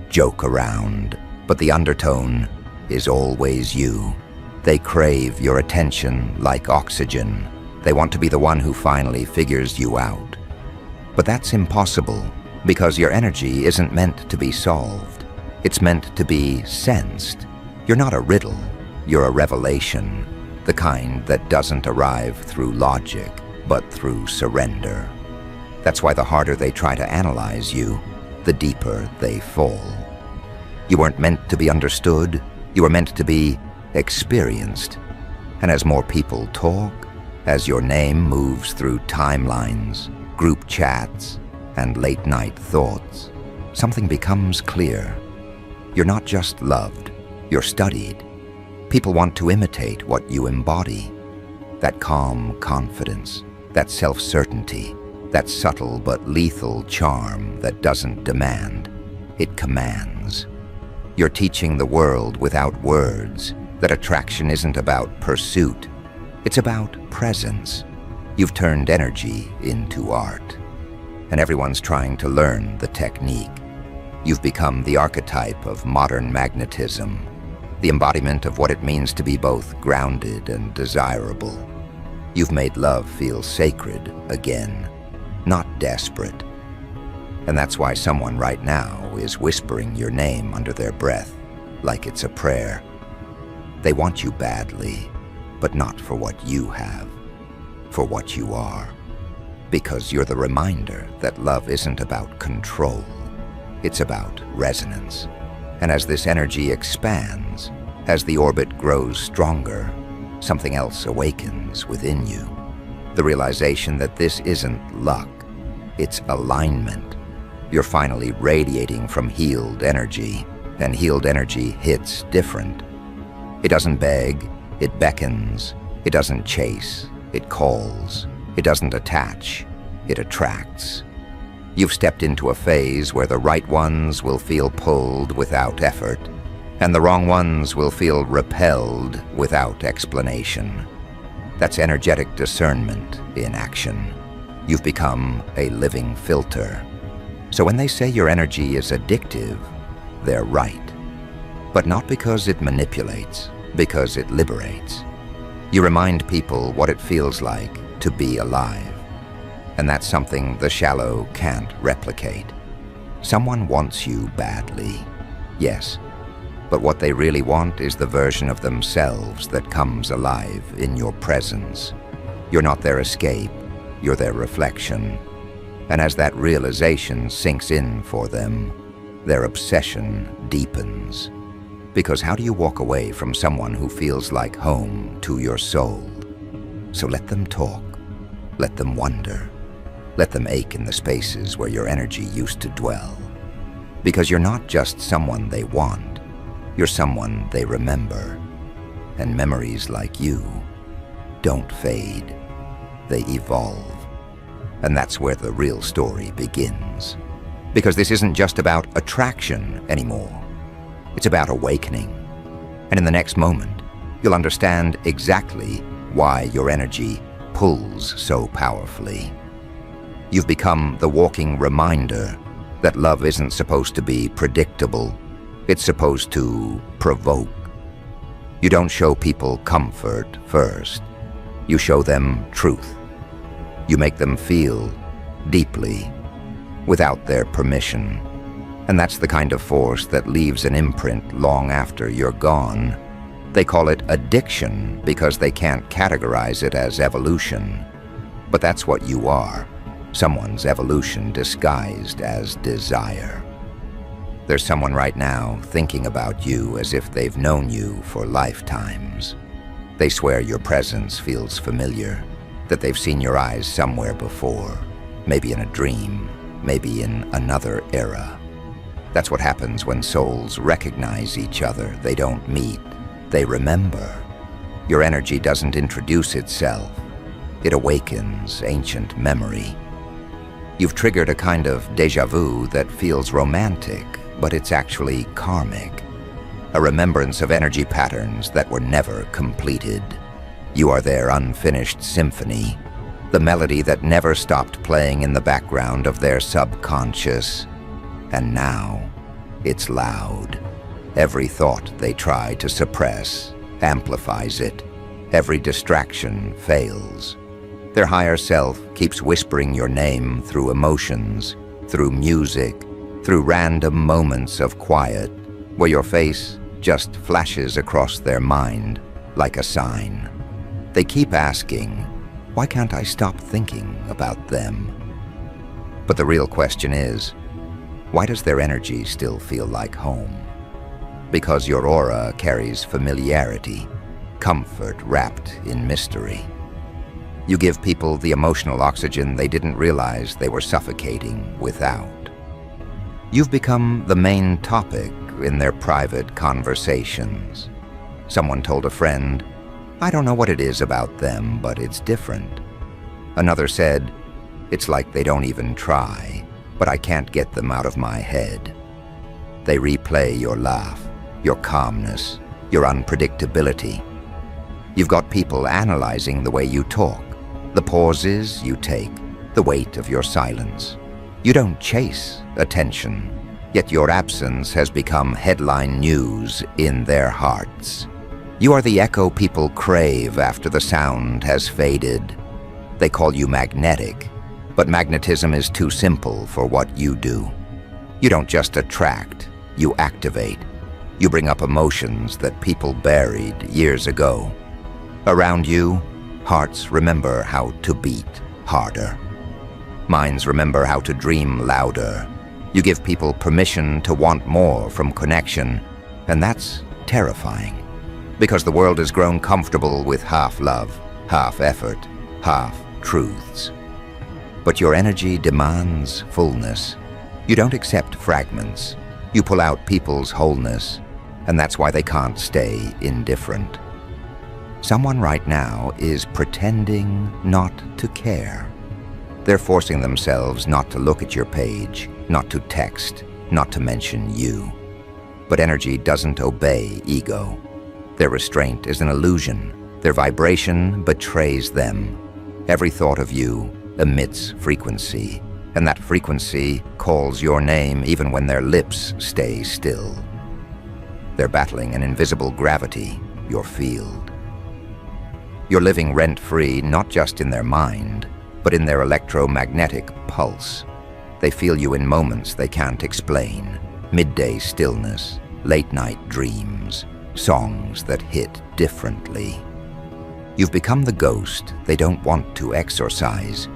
joke around, but the undertone is always you. They crave your attention like oxygen. They want to be the one who finally figures you out. But that's impossible, because your energy isn't meant to be solved. It's meant to be sensed. You're not a riddle, you're a revelation, the kind that doesn't arrive through logic, but through surrender. That's why the harder they try to analyze you, the deeper they fall. You weren't meant to be understood, you were meant to be experienced. And as more people talk, as your name moves through timelines, group chats, and late-night thoughts, something becomes clear. You're not just loved, you're studied. People want to imitate what you embody. That calm confidence, that self-certainty, that subtle but lethal charm that doesn't demand, it commands. You're teaching the world without words that attraction isn't about pursuit, it's about presence. You've turned energy into art, and everyone's trying to learn the technique. You've become the archetype of modern magnetism, the embodiment of what it means to be both grounded and desirable. You've made love feel sacred again, not desperate. And that's why someone right now is whispering your name under their breath, like it's a prayer. They want you badly, but not for what you have, for what you are. Because you're the reminder that love isn't about control, it's about resonance. And as this energy expands, as the orbit grows stronger, something else awakens within you. The realization that this isn't luck, it's alignment. You're finally radiating from healed energy, and healed energy hits different. It doesn't beg, it beckons. It doesn't chase, it calls. It doesn't attach, it attracts. You've stepped into a phase where the right ones will feel pulled without effort, and the wrong ones will feel repelled without explanation. That's energetic discernment in action. You've become a living filter. So when they say your energy is addictive, they're right. But not because it manipulates, because it liberates. You remind people what it feels like to be alive. And that's something the shallow can't replicate. Someone wants you badly, yes, but what they really want is the version of themselves that comes alive in your presence. You're not their escape, you're their reflection. And as that realization sinks in for them, their obsession deepens. Because how do you walk away from someone who feels like home to your soul? So let them talk, let them wonder, let them ache in the spaces where your energy used to dwell. Because you're not just someone they want, you're someone they remember. And memories like you don't fade, they evolve. And that's where the real story begins. Because this isn't just about attraction anymore. It's about awakening. And in the next moment, you'll understand exactly why your energy pulls so powerfully. You've become the walking reminder that love isn't supposed to be predictable. It's supposed to provoke. You don't show people comfort first. You show them truth. You make them feel deeply, without their permission. And that's the kind of force that leaves an imprint long after you're gone. They call it addiction because they can't categorize it as evolution. But that's what you are, someone's evolution disguised as desire. There's someone right now thinking about you as if they've known you for lifetimes. They swear your presence feels familiar, that they've seen your eyes somewhere before, maybe in a dream, maybe in another era. That's what happens when souls recognize each other. They don't meet, they remember. Your energy doesn't introduce itself. It awakens ancient memory. You've triggered a kind of déjà vu that feels romantic, but it's actually karmic. A remembrance of energy patterns that were never completed. You are their unfinished symphony, the melody that never stopped playing in the background of their subconscious. And now, it's loud. Every thought they try to suppress amplifies it. Every distraction fails. Their higher self keeps whispering your name through emotions, through music, through random moments of quiet, where your face just flashes across their mind like a sign. They keep asking, Why can't I stop thinking about them? But the real question is, why does their energy still feel like home? Because your aura carries familiarity, comfort wrapped in mystery. You give people the emotional oxygen they didn't realize they were suffocating without. You've become the main topic in their private conversations. Someone told a friend, "I don't know what it is about them, but it's different." Another said, "It's like they don't even try, but I can't get them out of my head." They replay your laugh, your calmness, your unpredictability. You've got people analyzing the way you talk, the pauses you take, the weight of your silence. You don't chase attention, yet your absence has become headline news in their hearts. You are the echo people crave after the sound has faded. They call you magnetic, but magnetism is too simple for what you do. You don't just attract, you activate. You bring up emotions that people buried years ago. Around you, hearts remember how to beat harder. Minds remember how to dream louder. You give people permission to want more from connection, and that's terrifying. Because the world has grown comfortable with half love, half effort, half truths. But your energy demands fullness. You don't accept fragments. You pull out people's wholeness, and that's why they can't stay indifferent. Someone right now is pretending not to care. They're forcing themselves not to look at your page, not to text, not to mention you. But energy doesn't obey ego. Their restraint is an illusion. Their vibration betrays them. Every thought of you emits frequency, and that frequency calls your name even when their lips stay still. They're battling an invisible gravity, your field. You're living rent-free not just in their mind, but in their electromagnetic pulse. They feel you in moments they can't explain. Midday stillness, late-night dreams, songs that hit differently. You've become the ghost they don't want to exorcise.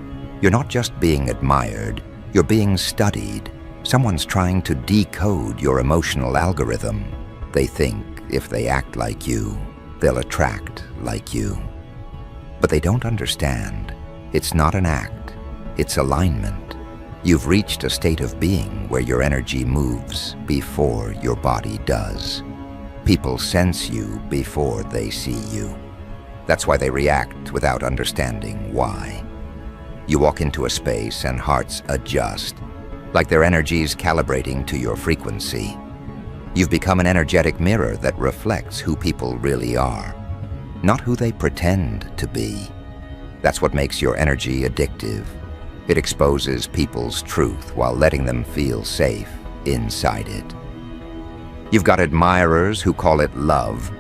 You're not just being admired, you're being studied. Someone's trying to decode your emotional algorithm. They think if they act like you, they'll attract like you. But they don't understand. It's not an act, it's alignment. You've reached a state of being where your energy moves before your body does. People sense you before they see you. That's why they react without understanding why. You walk into a space and hearts adjust, like their energy's calibrating to your frequency. You've become an energetic mirror that reflects who people really are, not who they pretend to be. That's what makes your energy addictive. It exposes people's truth while letting them feel safe inside it. You've got admirers who call it love,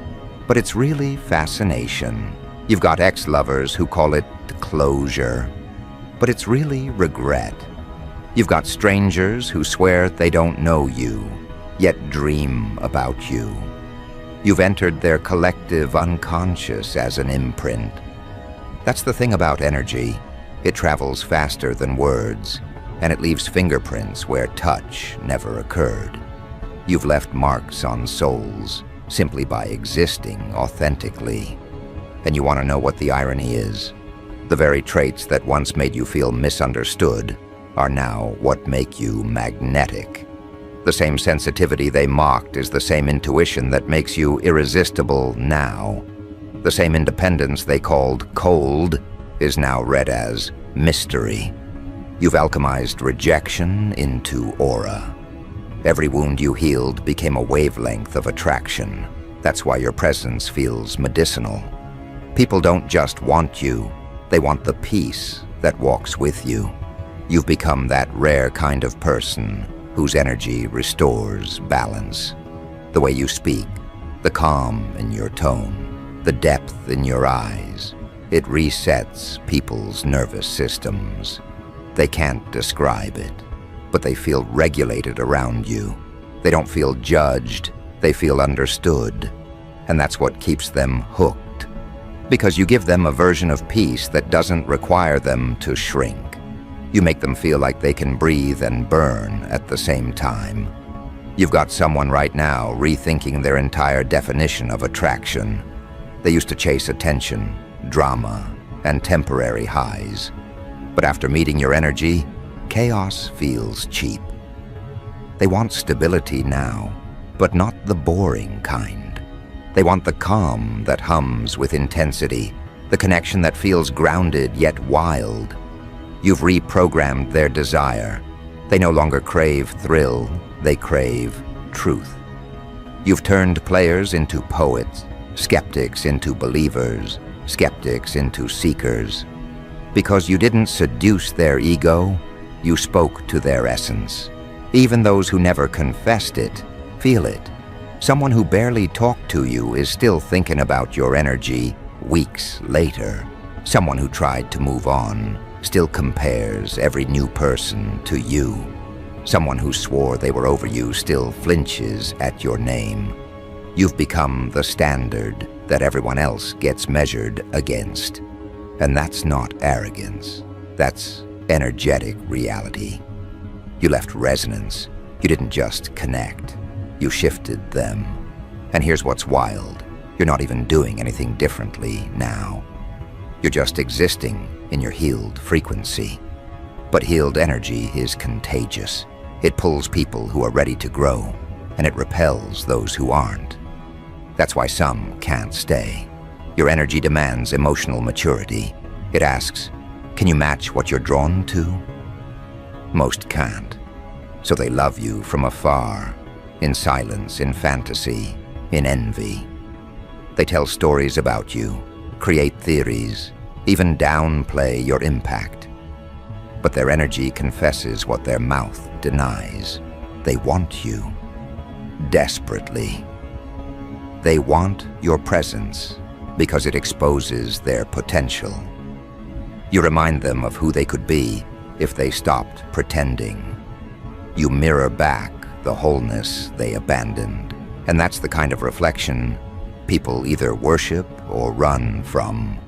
but it's really fascination. You've got ex-lovers who call it closure, but it's really regret. You've got strangers who swear they don't know you, yet dream about you. You've entered their collective unconscious as an imprint. That's the thing about energy. It travels faster than words, and it leaves fingerprints where touch never occurred. You've left marks on souls simply by existing authentically. And you want to know what the irony is? The very traits that once made you feel misunderstood are now what make you magnetic. The same sensitivity they mocked is the same intuition that makes you irresistible now. The same independence they called cold is now read as mystery. You've alchemized rejection into aura. Every wound you healed became a wavelength of attraction. That's why your presence feels medicinal. People don't just want you, they want the peace that walks with you. You've become that rare kind of person whose energy restores balance. The way you speak, the calm in your tone, the depth in your eyes, it resets people's nervous systems. They can't describe it, but they feel regulated around you. They don't feel judged, they feel understood, and that's what keeps them hooked. Because you give them a version of peace that doesn't require them to shrink. You make them feel like they can breathe and burn at the same time. You've got someone right now rethinking their entire definition of attraction. They used to chase attention, drama, and temporary highs. But after meeting your energy, chaos feels cheap. They want stability now, but not the boring kind. They want the calm that hums with intensity, the connection that feels grounded yet wild. You've reprogrammed their desire. They no longer crave thrill, they crave truth. You've turned players into poets, skeptics into believers, skeptics into seekers. Because you didn't seduce their ego, you spoke to their essence. Even those who never confessed it, feel it. Someone who barely talked to you is still thinking about your energy weeks later. Someone who tried to move on still compares every new person to you. Someone who swore they were over you still flinches at your name. You've become the standard that everyone else gets measured against. And that's not arrogance. That's energetic reality. You left resonance. You didn't just connect. You shifted them. And here's what's wild. You're not even doing anything differently now. You're just existing in your healed frequency. But healed energy is contagious. It pulls people who are ready to grow, and it repels those who aren't. That's why some can't stay. Your energy demands emotional maturity. It asks, can you match what you're drawn to? Most can't. So they love you from afar, in silence, in fantasy, in envy. They tell stories about you, create theories, even downplay your impact. But their energy confesses what their mouth denies. They want you, desperately. They want your presence because it exposes their potential. You remind them of who they could be if they stopped pretending. You mirror back the wholeness they abandoned. And that's the kind of reflection people either worship or run from.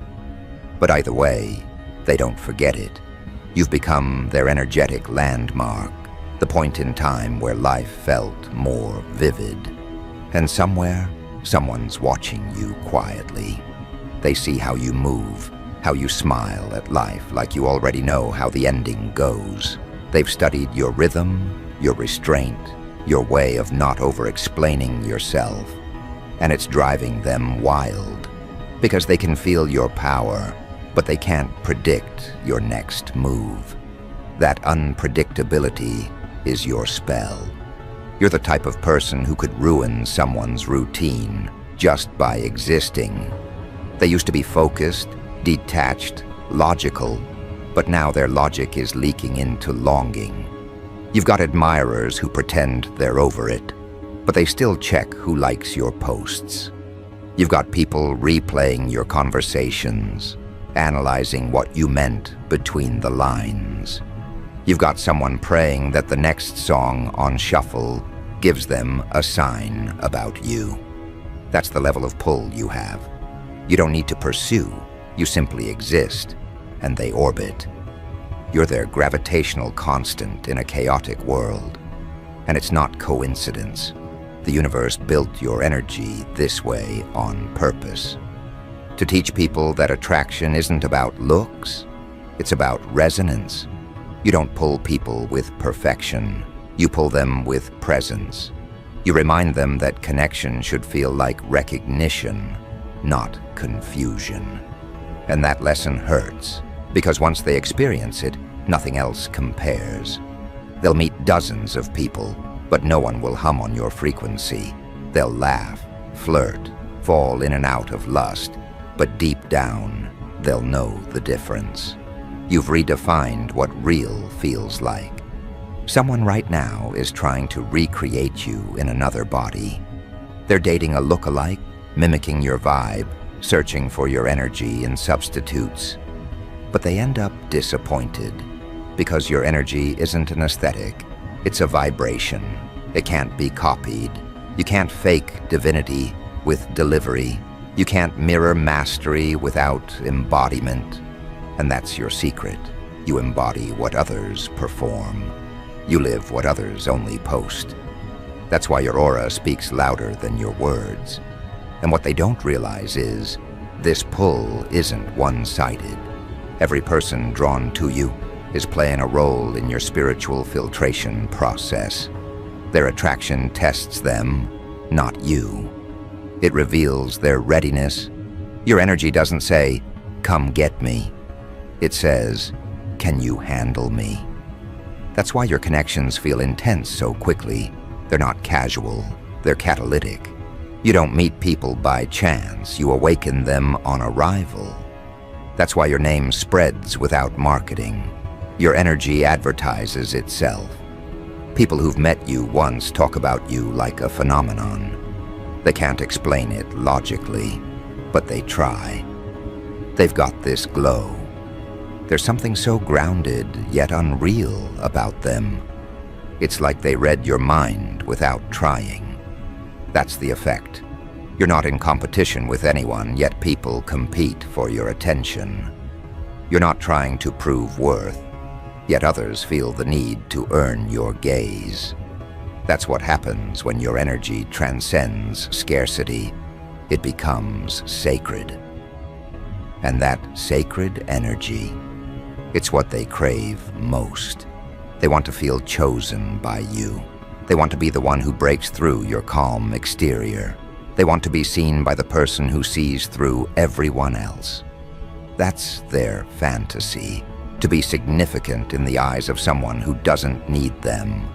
But either way, they don't forget it. You've become their energetic landmark, the point in time where life felt more vivid. And somewhere, someone's watching you quietly. They see how you move, how you smile at life like you already know how the ending goes. They've studied your rhythm, your restraint, your way of not over-explaining yourself. And it's driving them wild, because they can feel your power, but they can't predict your next move. That unpredictability is your spell. You're the type of person who could ruin someone's routine just by existing. They used to be focused, detached, logical, but now their logic is leaking into longing. You've got admirers who pretend they're over it, but they still check who likes your posts. You've got people replaying your conversations, analyzing what you meant between the lines. You've got someone praying that the next song on shuffle gives them a sign about you. That's the level of pull you have. You don't need to pursue, you simply exist, and they orbit. You're their gravitational constant in a chaotic world. And it's not coincidence. The universe built your energy this way on purpose. To teach people that attraction isn't about looks, it's about resonance. You don't pull people with perfection, you pull them with presence. You remind them that connection should feel like recognition, not confusion. And that lesson hurts, because once they experience it, nothing else compares. They'll meet dozens of people, but no one will hum on your frequency. They'll laugh, flirt, fall in and out of lust, but deep down, they'll know the difference. You've redefined what real feels like. Someone right now is trying to recreate you in another body. They're dating a look-alike, mimicking your vibe, searching for your energy in substitutes. But they end up disappointed, because your energy isn't an aesthetic, it's a vibration. It can't be copied. You can't fake divinity with delivery. You can't mirror mastery without embodiment, and that's your secret. You embody what others perform. You live what others only post. That's why your aura speaks louder than your words. And what they don't realize is, this pull isn't one-sided. Every person drawn to you is playing a role in your spiritual filtration process. Their attraction tests them, not you. It reveals their readiness. Your energy doesn't say, "Come get me." It says, "Can you handle me?" That's why your connections feel intense so quickly. They're not casual, they're catalytic. You don't meet people by chance, you awaken them on arrival. That's why your name spreads without marketing. Your energy advertises itself. People who've met you once talk about you like a phenomenon. They can't explain it logically, but they try. They've got this glow. There's something so grounded yet unreal about them. It's like they read your mind without trying. That's the effect. You're not in competition with anyone, yet people compete for your attention. You're not trying to prove worth, yet others feel the need to earn your gaze. That's what happens when your energy transcends scarcity. It becomes sacred. And that sacred energy, it's what they crave most. They want to feel chosen by you. They want to be the one who breaks through your calm exterior. They want to be seen by the person who sees through everyone else. That's their fantasy, to be significant in the eyes of someone who doesn't need them.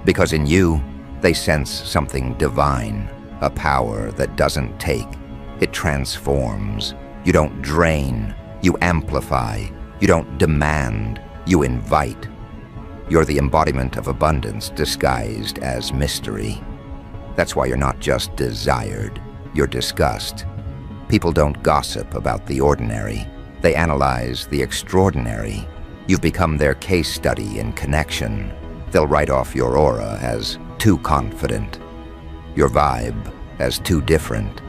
Because in you, they sense something divine, a power that doesn't take. It transforms. You don't drain, you amplify. You don't demand, you invite. You're the embodiment of abundance disguised as mystery. That's why you're not just desired, you're discussed. People don't gossip about the ordinary. They analyze the extraordinary. You've become their case study in connection. They'll write off your aura as too confident, your vibe as too different.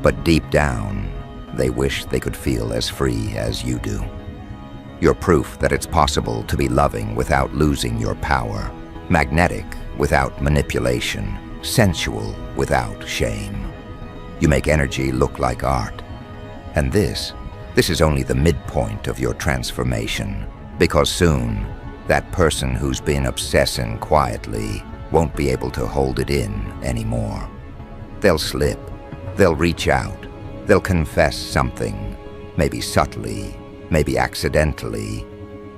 But deep down, they wish they could feel as free as you do. You're proof that it's possible to be loving without losing your power, magnetic without manipulation, sensual without shame. You make energy look like art. And this is only the midpoint of your transformation, because soon, that person who's been obsessing quietly won't be able to hold it in anymore. They'll slip, they'll reach out, they'll confess something, maybe subtly, maybe accidentally,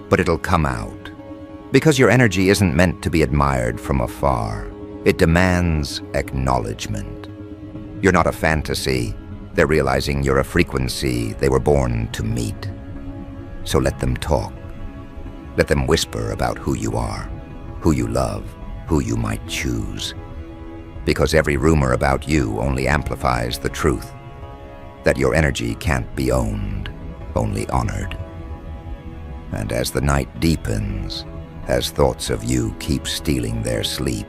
but it'll come out. Because your energy isn't meant to be admired from afar. It demands acknowledgement. You're not a fantasy. They're realizing you're a frequency they were born to meet. So let them talk. Let them whisper about who you are, who you love, who you might choose. Because every rumor about you only amplifies the truth, that your energy can't be owned, only honored. And as the night deepens, as thoughts of you keep stealing their sleep,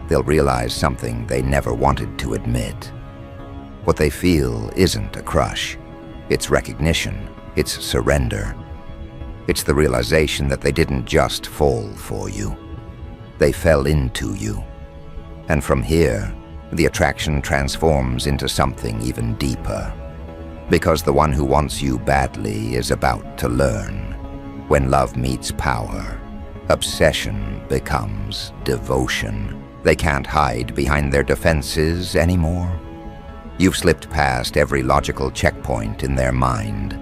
they'll realize something they never wanted to admit. What they feel isn't a crush. It's recognition. It's surrender. It's the realization that they didn't just fall for you. They fell into you. And from here, the attraction transforms into something even deeper. Because the one who wants you badly is about to learn. When love meets power, obsession becomes devotion. They can't hide behind their defenses anymore. You've slipped past every logical checkpoint in their mind.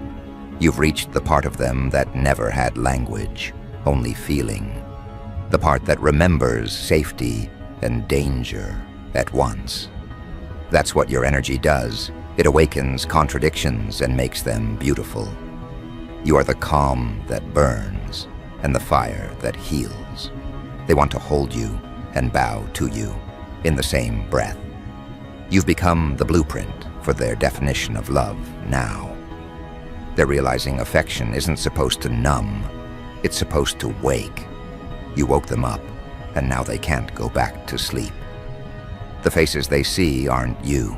You've reached the part of them that never had language, only feeling. The part that remembers safety and danger at once. That's what your energy does. It awakens contradictions and makes them beautiful. You are the calm that burns and the fire that heals. They want to hold you and bow to you in the same breath. You've become the blueprint for their definition of love now. They're realizing affection isn't supposed to numb, it's supposed to wake. You woke them up, and now they can't go back to sleep. The faces they see aren't you.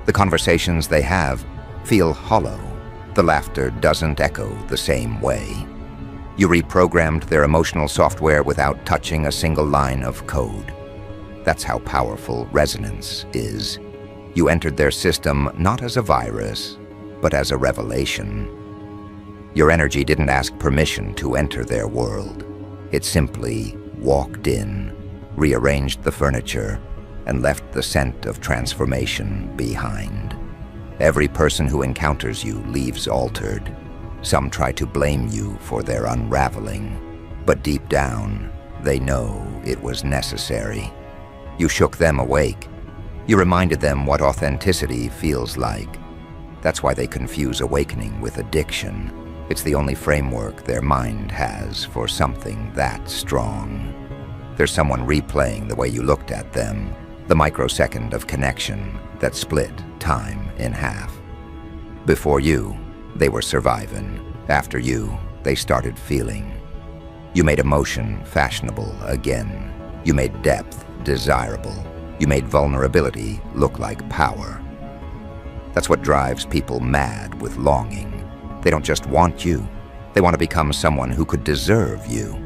The conversations they have feel hollow. The laughter doesn't echo the same way. You reprogrammed their emotional software without touching a single line of code. That's how powerful resonance is. You entered their system not as a virus, but as a revelation. Your energy didn't ask permission to enter their world. It simply walked in, rearranged the furniture, and left the scent of transformation behind. Every person who encounters you leaves altered. Some try to blame you for their unraveling, but deep down, they know it was necessary. You shook them awake. You reminded them what authenticity feels like. That's why they confuse awakening with addiction. It's the only framework their mind has for something that strong. There's someone replaying the way you looked at them, the microsecond of connection that split time in half. Before you, they were surviving. After you, they started feeling. You made emotion fashionable again. You made depth desirable. You made vulnerability look like power. That's what drives people mad with longing. They don't just want you. They want to become someone who could deserve you.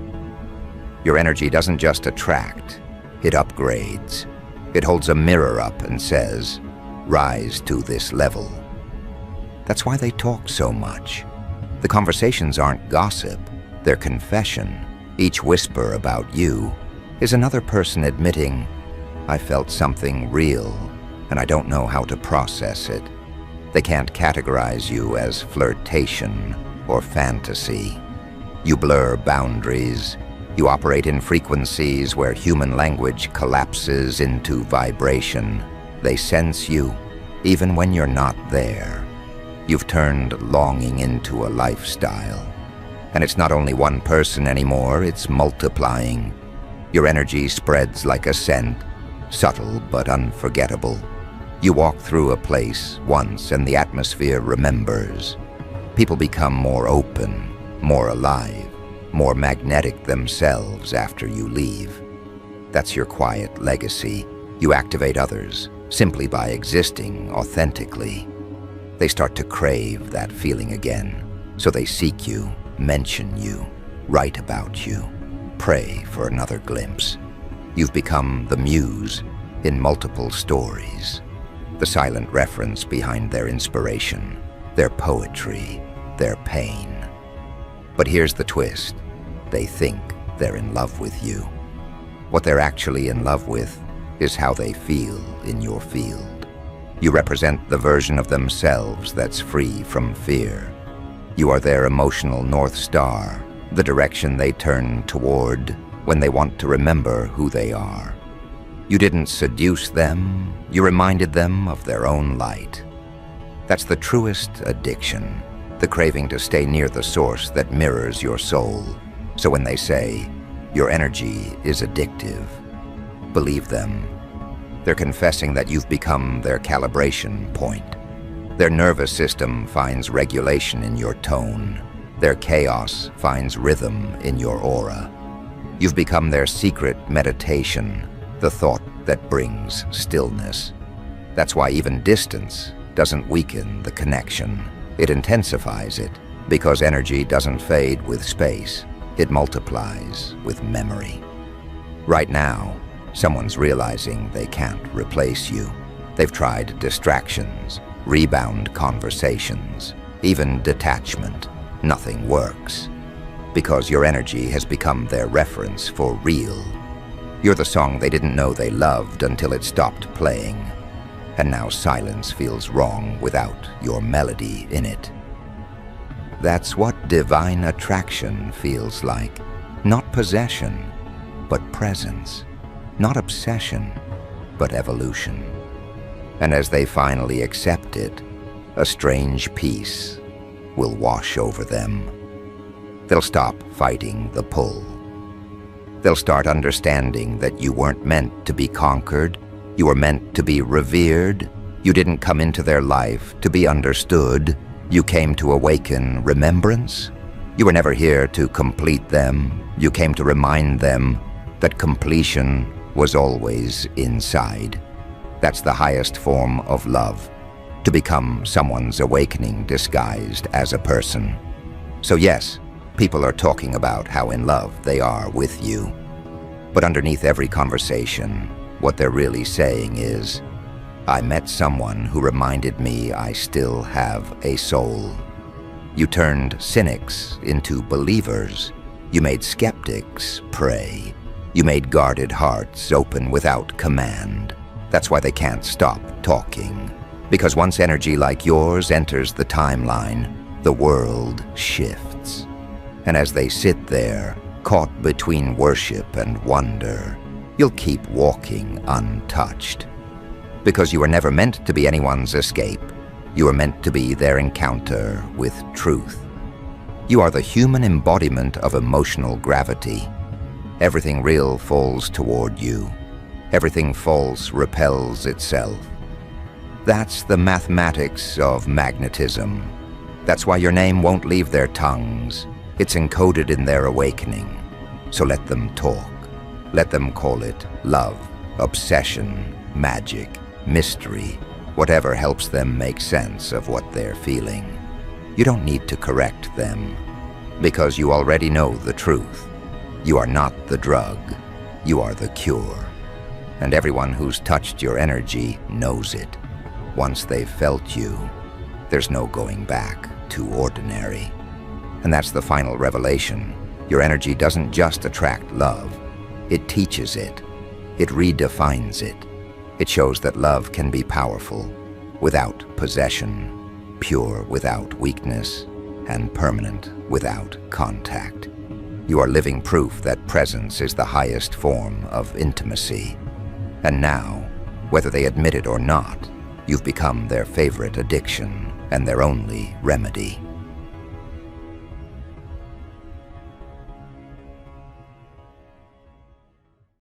Your energy doesn't just attract, it upgrades. It holds a mirror up and says, "Rise to this level." That's why they talk so much. The conversations aren't gossip, they're confession. Each whisper about you is another person admitting, "I felt something real, and I don't know how to process it." They can't categorize you as flirtation or fantasy. You blur boundaries. You operate in frequencies where human language collapses into vibration. They sense you, even when you're not there. You've turned longing into a lifestyle. And it's not only one person anymore, it's multiplying. Your energy spreads like a scent, subtle but unforgettable. You walk through a place once and the atmosphere remembers. People become more open, more alive, more magnetic themselves after you leave. That's your quiet legacy. You activate others simply by existing authentically. They start to crave that feeling again, so they seek you, mention you, write about you, pray for another glimpse. You've become the muse in multiple stories, the silent reference behind their inspiration, their poetry, their pain. But here's the twist. They think they're in love with you. What they're actually in love with is how they feel in your field. You represent the version of themselves that's free from fear. You are their emotional North Star, the direction they turn toward when they want to remember who they are. You didn't seduce them, you reminded them of their own light. That's the truest addiction, the craving to stay near the source that mirrors your soul. So when they say, "Your energy is addictive," believe them. They're confessing that you've become their calibration point. Their nervous system finds regulation in your tone. Their chaos finds rhythm in your aura. You've become their secret meditation, the thought that brings stillness. That's why even distance doesn't weaken the connection. It intensifies it, because energy doesn't fade with space. It multiplies with memory. Right now, someone's realizing they can't replace you. They've tried distractions, rebound conversations, even detachment. Nothing works. Because your energy has become their reference for real. You're the song they didn't know they loved until it stopped playing. And now silence feels wrong without your melody in it. That's what divine attraction feels like. Not possession, but presence. Not obsession, but evolution. And as they finally accept it, a strange peace will wash over them. They'll stop fighting the pull. They'll start understanding that you weren't meant to be conquered. You were meant to be revered. You didn't come into their life to be understood. You came to awaken remembrance. You were never here to complete them. You came to remind them that completion was always inside. That's the highest form of love, to become someone's awakening disguised as a person. So yes, people are talking about how in love they are with you. But underneath every conversation, what they're really saying is, I met someone who reminded me I still have a soul. You turned cynics into believers. You made skeptics pray. You made guarded hearts open without command. That's why they can't stop talking. Because once energy like yours enters the timeline, the world shifts. And as they sit there, caught between worship and wonder, you'll keep walking untouched. Because you were never meant to be anyone's escape. You were meant to be their encounter with truth. You are the human embodiment of emotional gravity. Everything real falls toward you. Everything false repels itself. That's the mathematics of magnetism. That's why your name won't leave their tongues. It's encoded in their awakening. So let them talk. Let them call it love, obsession, magic, mystery, whatever helps them make sense of what they're feeling. You don't need to correct them, because you already know the truth. You are not the drug, you are the cure. And everyone who's touched your energy knows it. Once they've felt you, there's no going back to ordinary. And that's the final revelation. Your energy doesn't just attract love, it teaches it. It redefines it. It shows that love can be powerful, without possession, pure without weakness, and permanent without contact. You are living proof that presence is the highest form of intimacy. And now, whether they admit it or not, you've become their favorite addiction and their only remedy.